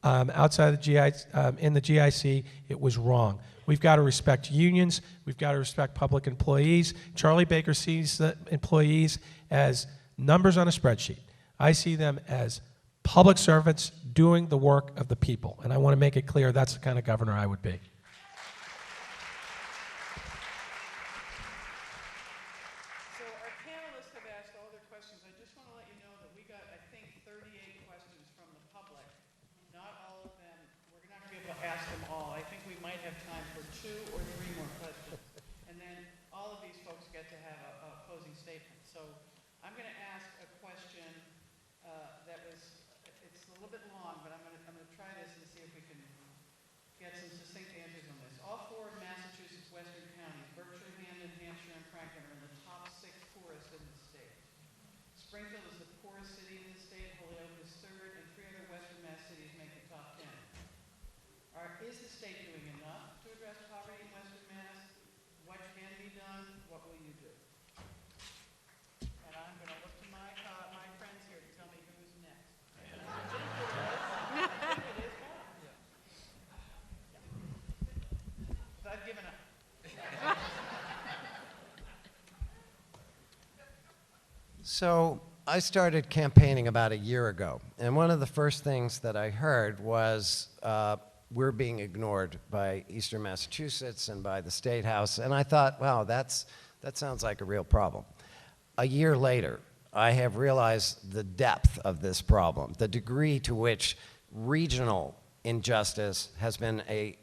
Speaker 3: outside the in the GIC. It was wrong. We've got to respect unions. We've got to respect public employees. Charlie Baker sees the employees as numbers on a spreadsheet. I see them as public servants doing the work of the people. And I want to make it clear that's the kind of governor I would be.
Speaker 2: So our panelists have asked all their questions. I just want to let you know that we got, I think, 38 questions from the public. Not all of them, we're not going to be able to ask them all. I think we might have time for 2 or 3 more questions. And then all of these folks get to have a closing statement. So I'm going to ask a question it's a little bit long, but I'm going to try this and see if we can get some succinct answers on this. All 4 of Massachusetts' western counties, Berkshire, Hampden, Hampshire, and Franklin, are in the top 6 poorest in the state. Springfield is the poorest city in the state, Holyoke is 3rd, and 3 other western Mass cities make the top 10. Is the state doing enough to address poverty in western Mass? What can be done? What will you do? And I'm going to look to my friends here to tell me who's next. I've given up.
Speaker 4: So I started campaigning about a year ago, and one of the first things that I heard was we're being ignored by Eastern Massachusetts and by the State House, and I thought, wow, that sounds like a real problem. A year later, I have realized the depth of this problem, the degree to which regional injustice has been a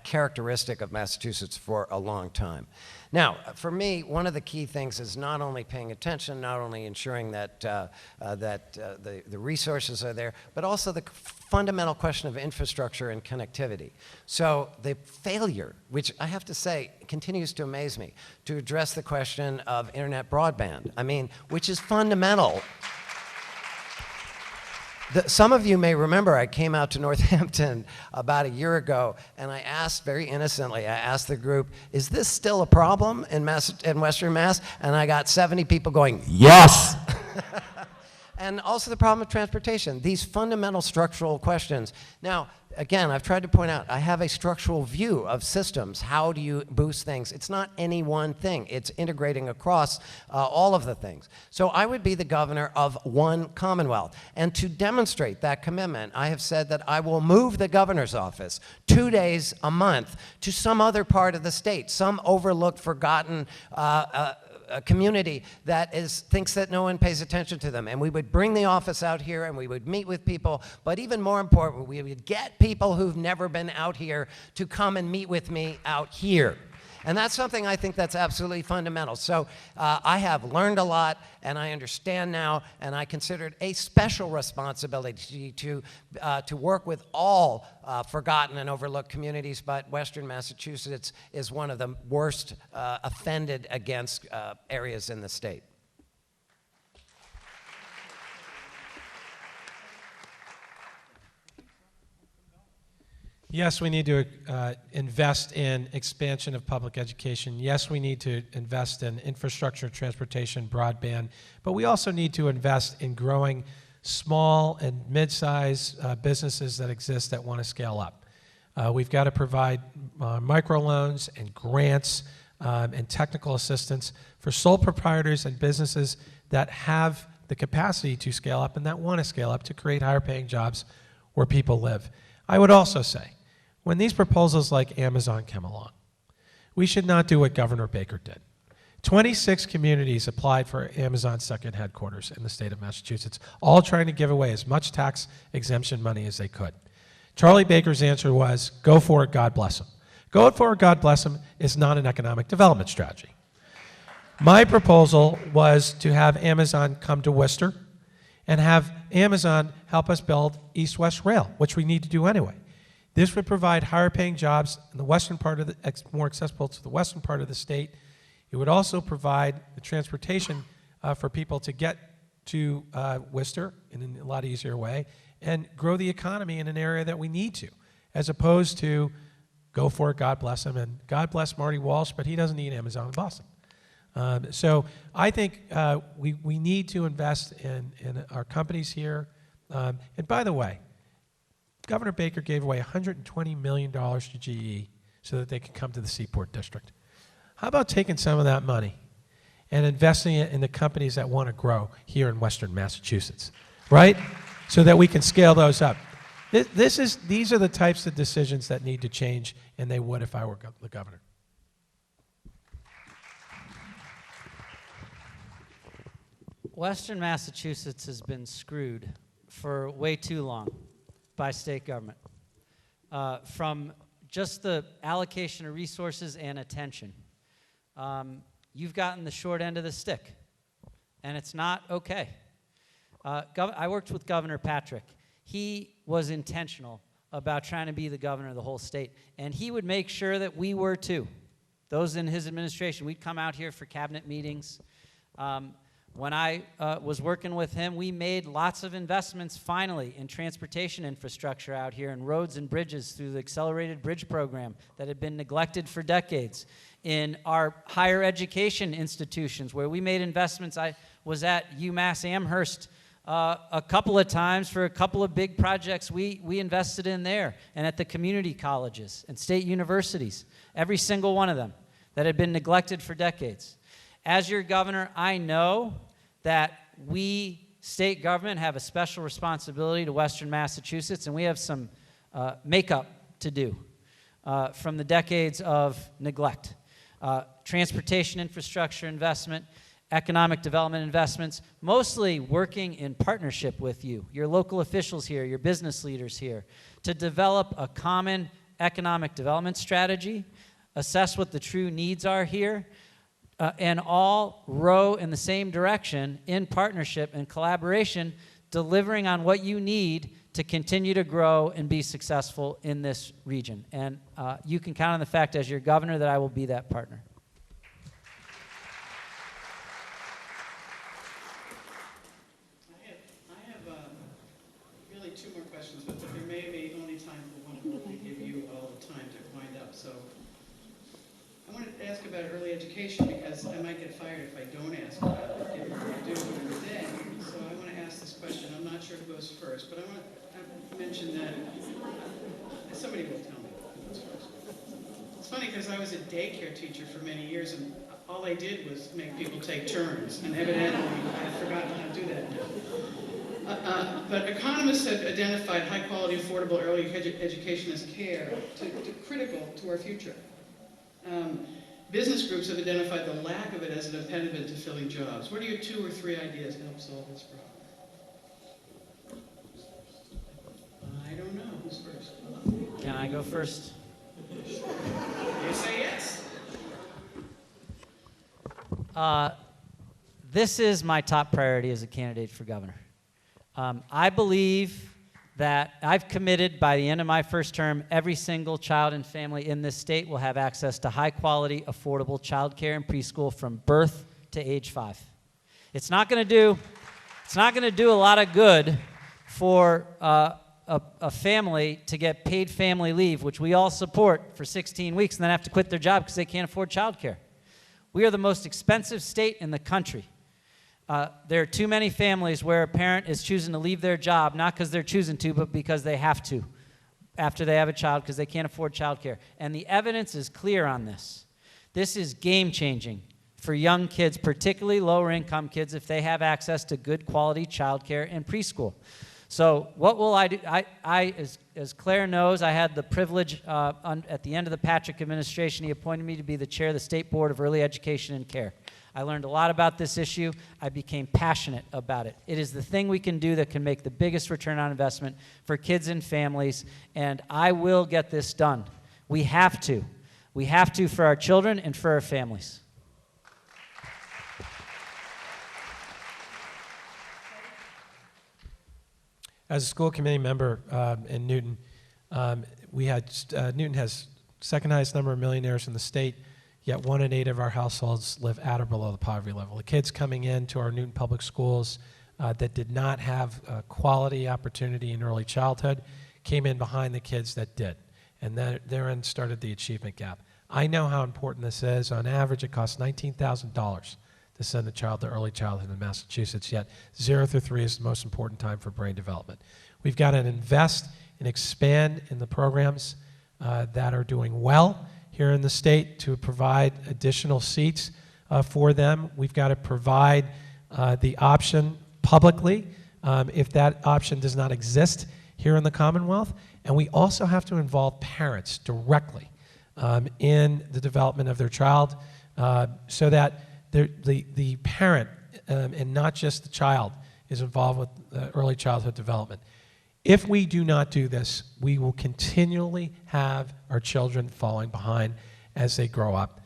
Speaker 4: characteristic of Massachusetts for a long time. Now, for me, one of the key things is not only paying attention, not only ensuring that, the resources are there, but also the fundamental question of infrastructure and connectivity. So the failure, which I have to say continues to amaze me, to address the question of internet broadband, I mean, which is fundamental. Some of you may remember I came out to Northampton about a year ago, and I asked very innocently, I asked the group, is this still a problem in Western Mass? And I got 70 people going, yes! And also the problem of transportation, these fundamental structural questions. Now, again, I've tried to point out, I have a structural view of systems. How do you boost things? It's not any one thing. It's integrating across all of the things. So I would be the governor of one Commonwealth. And to demonstrate that commitment, I have said that I will move the governor's office 2 days a month to some other part of the state, some overlooked, forgotten a community that thinks that no one pays attention to them. And we would bring the office out here and we would meet with people, but even more important, we would get people who've never been out here to come and meet with me out here. And that's something I think that's absolutely fundamental. So I have learned a lot, and I understand now, and I consider it a special responsibility to work with all forgotten and overlooked communities, but Western Massachusetts is one of the worst offended against areas in the state.
Speaker 3: Yes, we need to invest in expansion of public education. Yes, we need to invest in infrastructure, transportation, broadband, but we also need to invest in growing small and mid-sized businesses that exist that want to scale up. We've got to provide microloans and grants and technical assistance for sole proprietors and businesses that have the capacity to scale up and that want to scale up to create higher paying jobs where people live. I would also say, when these proposals like Amazon come along, we should not do what Governor Baker did. 26 communities applied for Amazon's second headquarters in the state of Massachusetts, all trying to give away as much tax exemption money as they could. Charlie Baker's answer was, go for it, God bless him. Go for it, God bless him is not an economic development strategy. My proposal was to have Amazon come to Worcester and have Amazon help us build East-West Rail, which we need to do anyway. This would provide higher paying jobs in the western part of the, more accessible to the western part of the state. It would also provide the transportation for people to get to Worcester in a lot easier way and grow the economy in an area that we need to, as opposed to go for it, God bless him, and God bless Marty Walsh, but he doesn't need Amazon in Boston. So I think we need to invest in our companies here. And by the way, Governor Baker gave away $120 million to GE so that they could come to the Seaport District. How about taking some of that money and investing it in the companies that want to grow here in Western Massachusetts, right? So that we can scale those up. These are the types of decisions that need to change, and they would if I were the governor.
Speaker 5: Western Massachusetts has been screwed for way too long by state government. From just the allocation of resources and attention. You've gotten the short end of the stick, and it's not okay. I worked with Governor Patrick. He was intentional about trying to be the governor of the whole state, and he would make sure that we were too. Those in his administration, we'd come out here for cabinet meetings. When I was working with him, we made lots of investments, finally, in transportation infrastructure out here, in roads and bridges through the Accelerated Bridge Program that had been neglected for decades, in our higher education institutions where we made investments. I was at UMass Amherst a couple of times for a couple of big projects we invested in there, and at the community colleges and state universities, every single one of them that had been neglected for decades. As your governor, I know that we, state government, have a special responsibility to Western Massachusetts, and we have some makeup to do from the decades of neglect. Transportation infrastructure investment, economic development investments, mostly working in partnership with you, your local officials here, your business leaders here, to develop a common economic development strategy, assess what the true needs are here, and all row in the same direction in partnership and collaboration, delivering on what you need to continue to grow and be successful in this region. And you can count on the fact as your governor that I will be that partner.
Speaker 2: I have really two more questions, but there may be only time for one. I want to give you all the time to wind up. So I wanted to ask about early education because I might get fired if I don't ask about it, given what I do during the day. So I want to ask this question. I'm not sure who goes first, but I want to mention that somebody will tell me who goes first. It's funny because I was a daycare teacher for many years, and all I did was make people take turns, and evidently I've forgotten how to do that now. But economists have identified high-quality, affordable early education as critical to our future. Business groups have identified the lack of it as an impediment to filling jobs. What are your 2 or 3 ideas to help solve this problem? I don't know. Who's first?
Speaker 5: Can I go first?
Speaker 2: You say yes.
Speaker 5: This is my top priority as a candidate for governor. I believe that I've committed by the end of my first term, every single child and family in this state will have access to high-quality, affordable child care and preschool from birth to age 5. It's not going to do a lot of good for a family to get paid family leave, which we all support, for 16 weeks and then have to quit their job because they can't afford child care. We are the most expensive state in the country. There are too many families where a parent is choosing to leave their job, not because they're choosing to, but because they have to, after they have a child, because they can't afford child care. And the evidence is clear on this. This is game-changing for young kids, particularly lower-income kids, if they have access to good quality child care and preschool. So what will I do? As Claire knows, I had the privilege at the end of the Patrick administration, he appointed me to be the chair of the State Board of Early Education and Care. I learned a lot about this issue. I became passionate about it. It is the thing we can do that can make the biggest return on investment for kids and families, and I will get this done. We have to. We have to for our children and for our families.
Speaker 3: As a school committee member in Newton, Newton has second highest number of millionaires in the state, yet 1 in 8 of our households live at or below the poverty level. The kids coming into our Newton public schools that did not have quality opportunity in early childhood came in behind the kids that did, and therein started the achievement gap. I know how important this is. On average, it costs $19,000 to send a child to early childhood in Massachusetts, yet 0 through 3 is the most important time for brain development. We've got to invest and expand in the programs that are doing well here in the state to provide additional seats for them. We've got to provide the option publicly if that option does not exist here in the Commonwealth. And we also have to involve parents directly in the development of their child so that the parent and not just the child is involved with early childhood development. If we do not do this, we will continually have our children falling behind as they grow up.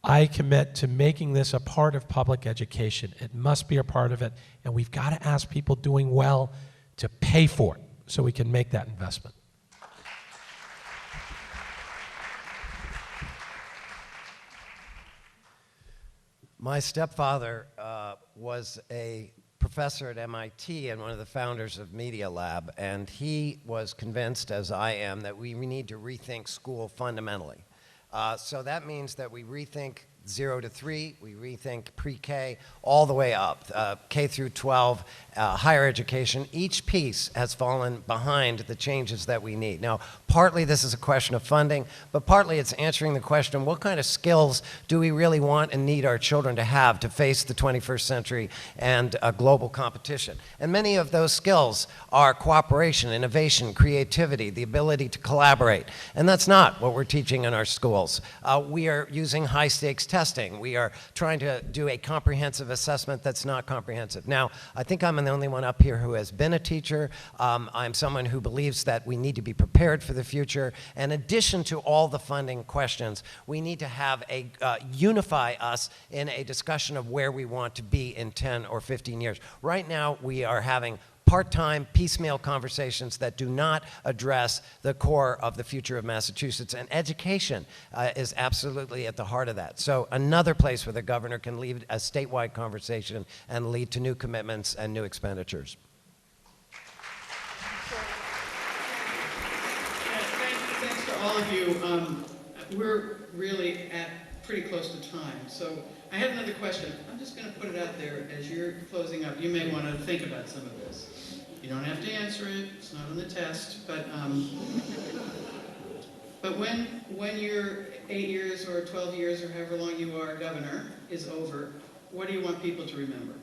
Speaker 3: I commit to making this a part of public education. It must be a part of it, and we've got to ask people doing well to pay for it so we can make that investment.
Speaker 4: My stepfather was a professor at MIT and one of the founders of Media Lab, and he was convinced, as I am, that we need to rethink school fundamentally. So that means that we rethink 0 to 3, we rethink pre-K, all the way up, K through 12, higher education. Each piece has fallen behind the changes that we need. Now, partly this is a question of funding, but partly it's answering the question, what kind of skills do we really want and need our children to have to face the 21st century and global competition? And many of those skills are cooperation, innovation, creativity, the ability to collaborate. And that's not what we're teaching in our schools. We are using high-stakes testing. We are trying to do a comprehensive assessment that's not comprehensive. Now, I think I'm the only one up here who has been a teacher. I'm someone who believes that we need to be prepared for the future. In addition to all the funding questions, we need to have a unify us in a discussion of where we want to be in 10 or 15 years. Right now, we are having part-time, piecemeal conversations that do not address the core of the future of Massachusetts. And education is absolutely at the heart of that. So another place where the governor can lead a statewide conversation and lead to new commitments and new expenditures.
Speaker 2: Thanks to all of you. We're really at pretty close to time. So I have another question. I'm just going to put it out there as you're closing up. You may want to think about some of this. You don't have to answer it. It's not on the test. But when your 8 years or 12 years or however long you are governor is over, what do you want people to remember?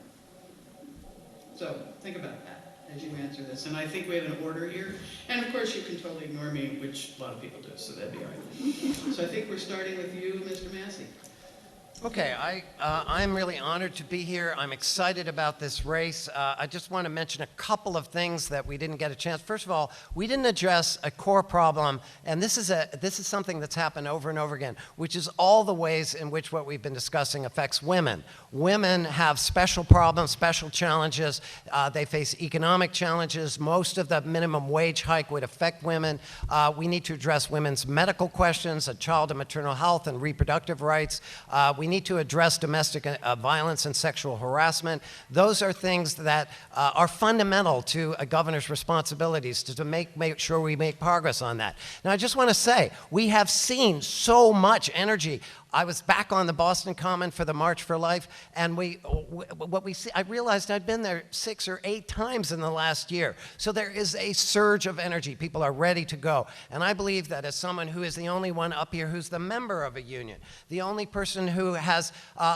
Speaker 2: So think about that as you answer this. And I think we have an order here. And of course, you can totally ignore me, which a lot of people do, so that'd be all right. So I think we're starting with you, Mr. Massey.
Speaker 4: Okay, I'm really honored to be here. I'm excited about this race. I just want to mention a couple of things that we didn't get a chance. First of all, we didn't address a core problem, and this is something that's happened over and over again, which is all the ways in which what we've been discussing affects women. Women have special problems, special challenges. They face economic challenges. Most of the minimum wage hike would affect women. We need to address women's medical questions, child and maternal health and reproductive rights. We need to address domestic violence and sexual harassment. Those are things that are fundamental to a governor's responsibilities to make sure we make progress on that. Now, I just want to say, we have seen so much energy. I was back on the Boston Common for the March for Life, and I realized I'd been there 6 or 8 times in the last year. So there is a surge of energy. People are ready to go. And I believe that as someone who is the only one up here who's the member of a union, the only person who has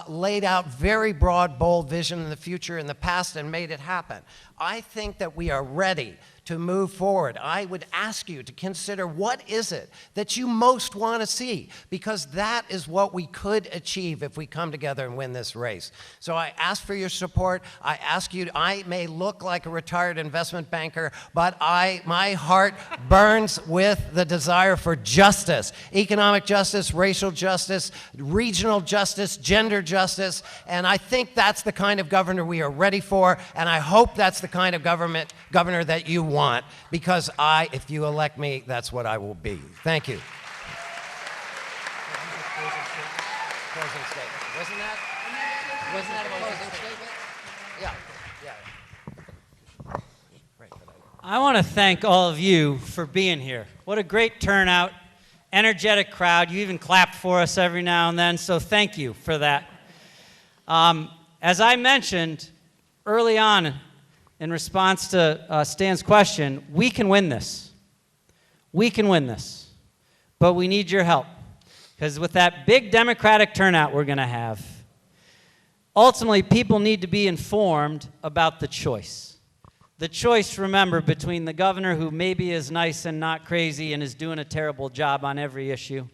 Speaker 4: laid out very broad, bold vision in the future, in the past, and made it happen, I think that we are ready to move forward. I would ask you to consider, what is it that you most want to see? Because that is what we could achieve if we come together and win this race. So I ask for your support. I ask you, I may look like a retired investment banker, but my heart burns with the desire for justice, economic justice, racial justice, regional justice, gender justice, and I think that's the kind of governor we are ready for, and I hope that's the kind of governor that you want, because if you elect me, that's what I will be. Thank you. Closing statement. Wasn't that a closing statement? Yeah. Right,
Speaker 5: I want to thank all of you for being here. What a great turnout, energetic crowd. You even clap for us every now and then, so thank you for that. As I mentioned early on, in response to Stan's question, we can win this. We can win this. But we need your help. Because with that big Democratic turnout we're going to have, ultimately people need to be informed about the choice. The choice, remember, between the governor who maybe is nice and not crazy and is doing a terrible job on every issue,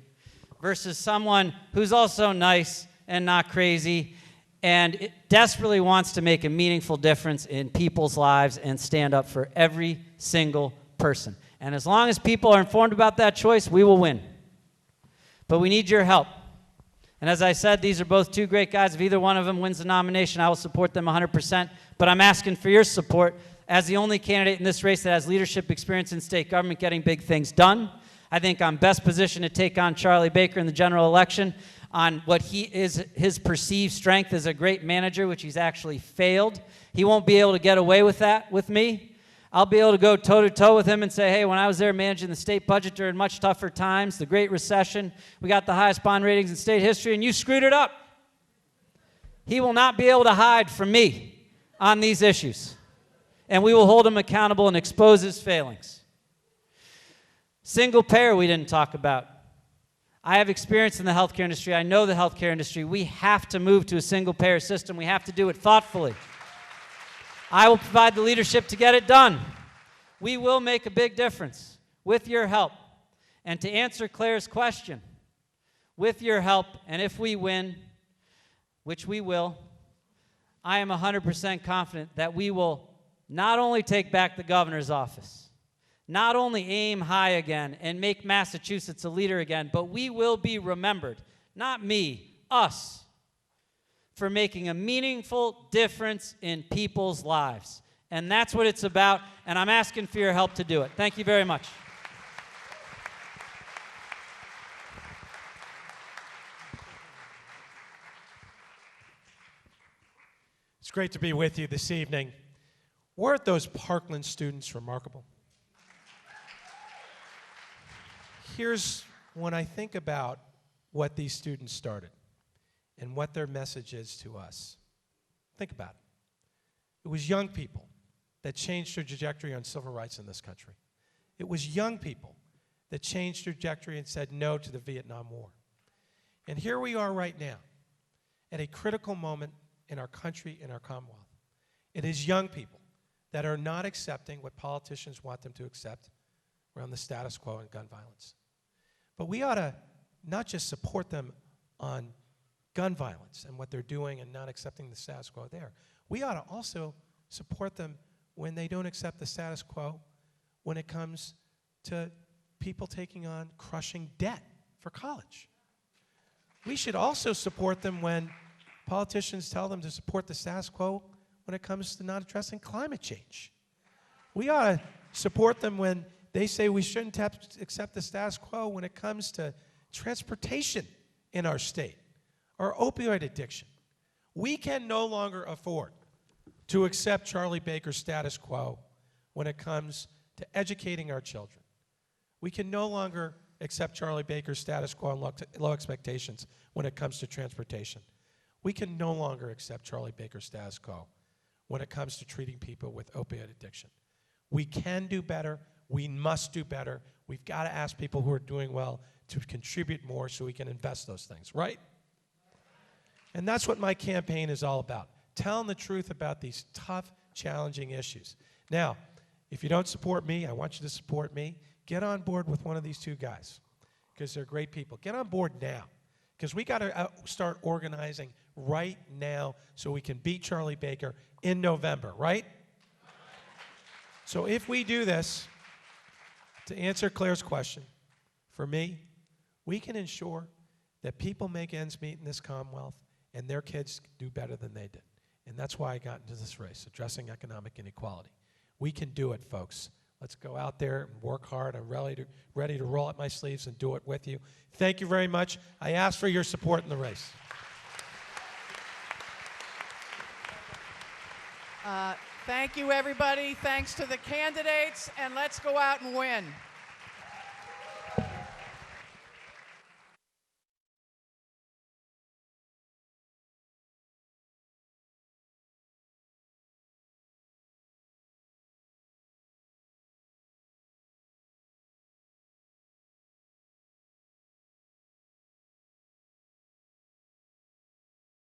Speaker 5: versus someone who's also nice and not crazy and it desperately wants to make a meaningful difference in people's lives and stand up for every single person. And as long as people are informed about that choice, we will win. But we need your help. And as I said, these are both 2 great guys. If either one of them wins the nomination, I will support them 100%. But I'm asking for your support as the only candidate in this race that has leadership experience in state government getting big things done. I think I'm best positioned to take on Charlie Baker in the general election on what his perceived strength as a great manager, which he's actually failed. He won't be able to get away with that with me. I'll be able to go toe-to-toe with him and say, hey, when I was there managing the state budget during much tougher times, the Great Recession, we got the highest bond ratings in state history, and you screwed it up. He will not be able to hide from me on these issues, and we will hold him accountable and expose his failings. Single payer we didn't talk about. I have experience in the healthcare industry. I know the healthcare industry. We have to move to a single-payer system. We have to do it thoughtfully. I will provide the leadership to get it done. We will make a big difference with your help. And to answer Claire's question, with your help, and if we win, which we will, I am 100% confident that we will not only take back the governor's office, not only aim high again and make Massachusetts a leader again, but we will be remembered, not me, us, for making a meaningful difference in people's lives. And that's what it's about, and I'm asking for your help to do it. Thank you very much.
Speaker 3: It's great to be with you this evening. Weren't those Parkland students remarkable? Here's when I think about what these students started and what their message is to us. Think about it. It was young people that changed their trajectory on civil rights in this country. It was young people that changed their trajectory and said no to the Vietnam War. And here we are right now at a critical moment in our country, in our Commonwealth. It is young people that are not accepting what politicians want them to accept around the status quo and gun violence. But we ought to not just support them on gun violence and what they're doing and not accepting the status quo there. We ought to also support them when they don't accept the status quo when it comes to people taking on crushing debt for college. We should also support them when politicians tell them to support the status quo when it comes to not addressing climate change. We ought to support them when they say we shouldn't accept the status quo when it comes to transportation in our state or opioid addiction. We can no longer afford to accept Charlie Baker's status quo when it comes to educating our children. We can no longer accept Charlie Baker's status quo and low expectations when it comes to transportation. We can no longer accept Charlie Baker's status quo when it comes to treating people with opioid addiction. We can do better. We must do better. We've got to ask people who are doing well to contribute more so we can invest those things, right? And that's what my campaign is all about, telling the truth about these tough, challenging issues. Now, if you don't support me, I want you to support me. Get on board with one of these two guys because they're great people. Get on board now because we got to start organizing right now so we can beat Charlie Baker in November, right? So if we do this, to answer Claire's question, for me, we can ensure that people make ends meet in this Commonwealth and their kids do better than they did. And that's why I got into this race, addressing economic inequality. We can do it, folks. Let's go out there and work hard. I'm ready to roll up my sleeves and do it with you. Thank you very much. I ask for your support in the race.
Speaker 2: Thank you, everybody. Thanks to the candidates, and let's go out and win.